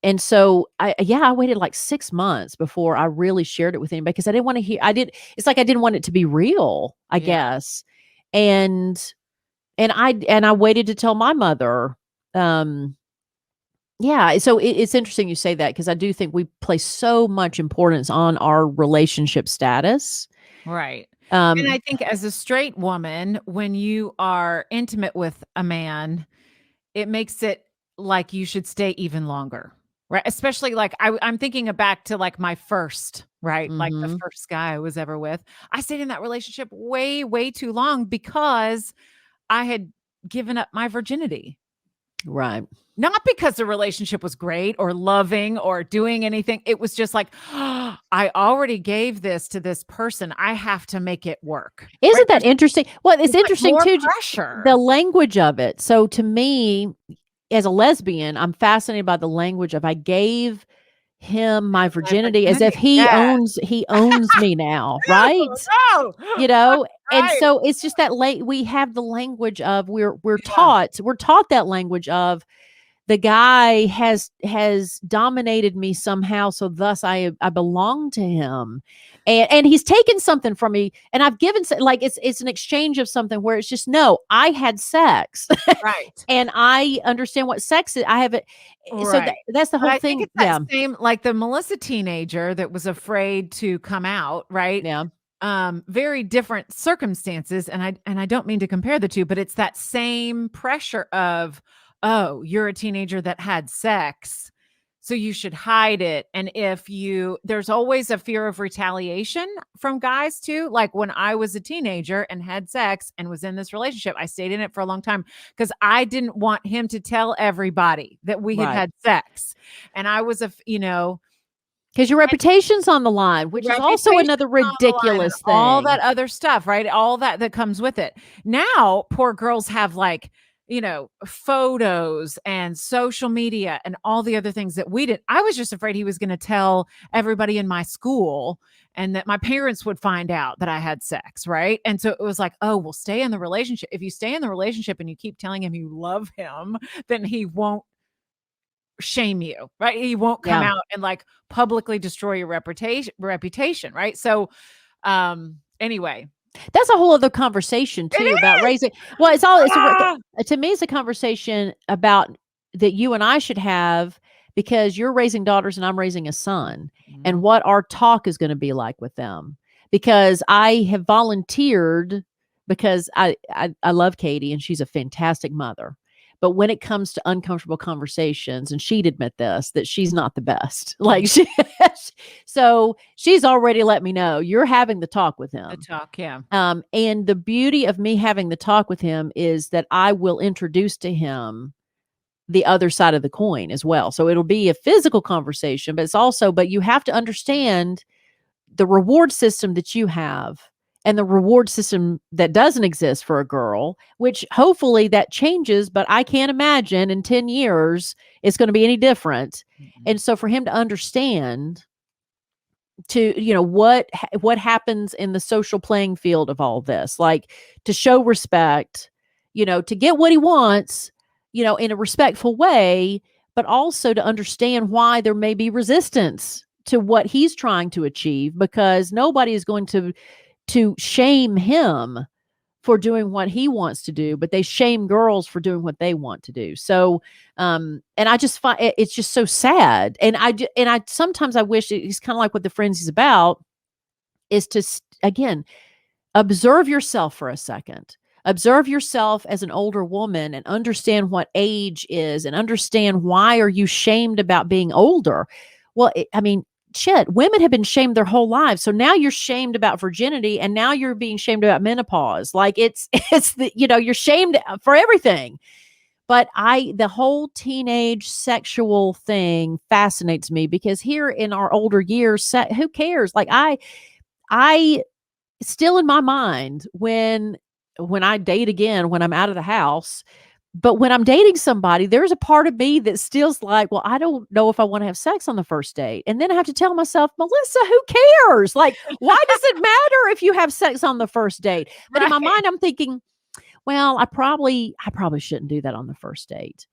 And so I waited like 6 months before I really shared it with anybody, because I didn't want to hear, it's like I didn't want it to be real, I Yeah. guess. And I waited to tell my mother. Yeah, so it's interesting you say that, because I do think we place so much importance on our relationship status. Right. And Um, I think as a straight woman, when you are intimate with a man, it makes it like you should stay even longer, right? Especially like I'm thinking back to like my first, right? Like the mhm, first guy I was ever with. I stayed in that relationship way, way too long because I had given up my virginity. right. Not because the relationship was great or loving or doing anything. It was just like, I already gave this to this person. I have to make it work. Right? Isn't that interesting? Well, it's It's like interesting more too, pressure. the language of it. So to me, as a lesbian, I'm fascinated by the language of, I gave him my My virginity, as if virginity. Yeah. he owns me now, right? No, You know? And right. so it's just that we have the language of, Yeah. we're taught that language of, the guy has dominated me somehow, so thus I belong to him, and he's taken something from me, and I've given, like, it's an exchange of something where it's just, no, I had sex. Right. And I understand what sex is. I have it. So Right. that's the But whole I think thing. it's that Yeah, same like the Melissa teenager that was afraid to come out, right? yeah, Very different circumstances, and I don't mean to compare the two, but it's that same pressure of, oh, you're a teenager that had sex, so you should hide it. And if you there's always a fear of retaliation from guys too. Like when I was a teenager and had sex and was in this relationship, I stayed in it for a long time because I didn't want him to tell everybody that we had right. had sex. And I was Because your reputation's on the line, which is also reputation another on the line and ridiculous all that thing. other stuff, right? All that comes with it. Now, poor girls have like, photos and social media and all the other things that we did. I was just afraid he was going to tell everybody in my school and that my parents would find out that I had sex, right? And so it was like, oh, well, stay in the relationship. If you stay in the relationship and you keep telling him you love him, then he won't shame you, right? He won't come Yeah. out and like publicly destroy your reputation, right? So anyway, That's a whole other conversation it too, about is. raising. Well, Ah! to me, it's a conversation about, that you and I should have, because you're raising daughters and I'm raising a son, and Mhm. what our talk is going to be like with them. Because I have volunteered, because I love Katie and she's a fantastic mother. But when it comes to uncomfortable conversations, and she'd admit this, that she's not the best. Like, so she's already let me know, you're having the talk with The him. talk, yeah. And the beauty of me having the talk with him is that I will introduce to him the other side of the coin as well. So it'll be a physical conversation, but you have to understand the reward system that you have, and the reward system that doesn't exist for a girl, which hopefully that changes, but I can't imagine in 10 years it's going to be any different. Mhm. And so for him to understand, to, what happens in the social playing field of all this, like, to show respect, to get what he wants, in a respectful way, but also to understand why there may be resistance to what he's trying to achieve, because nobody is going to shame him for doing what he wants to do, but they shame girls for doing what they want to do. So, and I just find it's just so sad. And I sometimes I wish, it's kind of like what the Friendzy is about. is to, again, observe yourself for a second. Observe yourself as an older woman and understand what age is and understand why are you shamed about being older. Well, I mean, shit, women have been shamed their whole lives. So now you're shamed about virginity and now you're being shamed about menopause. Like it's the, you're shamed for everything. But the whole teenage sexual thing fascinates me because here in our older years, who cares? Like I still in my mind when I date again, when I'm out of the house, but when I'm dating somebody, there's a part of me that still's like, well, I don't know if I want to have sex on the first date. And then I have to tell myself, Melissa, who cares? Like, why does it matter if you have sex on the first date? But in my mind, I'm thinking, well, I probably shouldn't do that on the first date.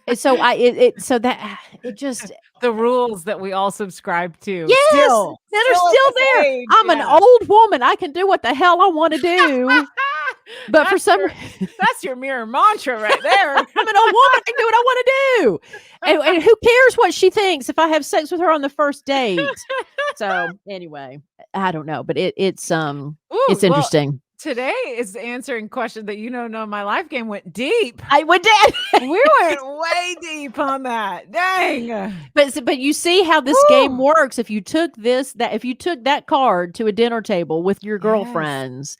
And so it just the rules that we all subscribe to. Yes, still that are still there. age, I'm an old woman. I can do what the hell I want to do. But for some that's your mirror mantra right there. I'm an old woman. I can do what I want to do. And who cares what she thinks if I have sex with her on the first date? So anyway, I don't know, but it's interesting. Today is answering question that my life game went deep. We did. We went way deep on that. Dang. But you see how this game works. If you took that card to a dinner table with your girlfriends,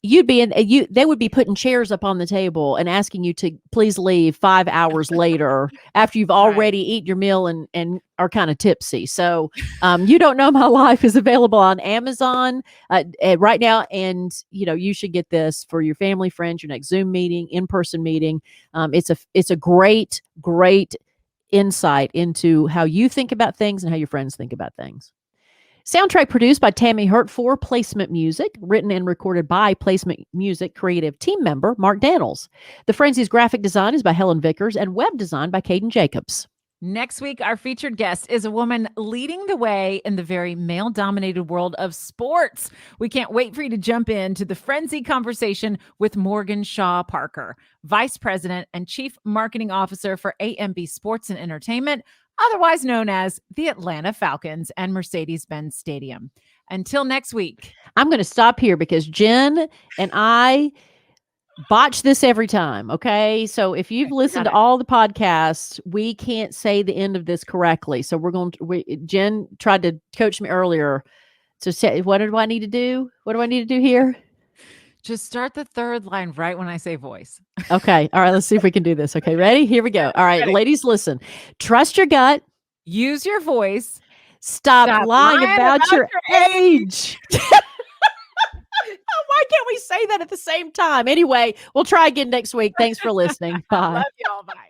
they would be putting chairs up on the table and asking you to please leave 5 hours later after you've already eaten your meal and are kind of tipsy. So You Don't Know My Life is available on Amazon right now. And, you should get this for your family, friends, your next Zoom meeting, in-person meeting. It's a great, great insight into how you think about things and how your friends think about things. Soundtrack produced by Tammy Hurt for Placement Music, written and recorded by Placement Music creative team member Mark Daniels. The Friendzy's graphic design is by Helen Vickers and web design by Caden Jacobs. Next week, our featured guest is a woman leading the way in the very male-dominated world of sports. We can't wait for you to jump into the Friendzy conversation with Morgan Shaw Parker, Vice President and Chief Marketing Officer for AMB Sports and Entertainment, otherwise known as the Atlanta Falcons and Mercedes-Benz Stadium. Until next week. I'm going to stop here because Jenn and I botch this every time. Okay. So if you've listened to all the podcasts, we can't say the end of this correctly. So Jenn tried to coach me earlier. So say, what do I need to do? What do I need to do here? Just start the third line right when I say voice. Okay. All right. Let's see if we can do this. Okay. Ready? Here we go. All right. Ready. Ladies, listen. Trust your gut. Use your voice. Stop lying about your age. Why can't we say that at the same time? Anyway, we'll try again next week. Thanks for listening. Bye. Love y'all. Bye.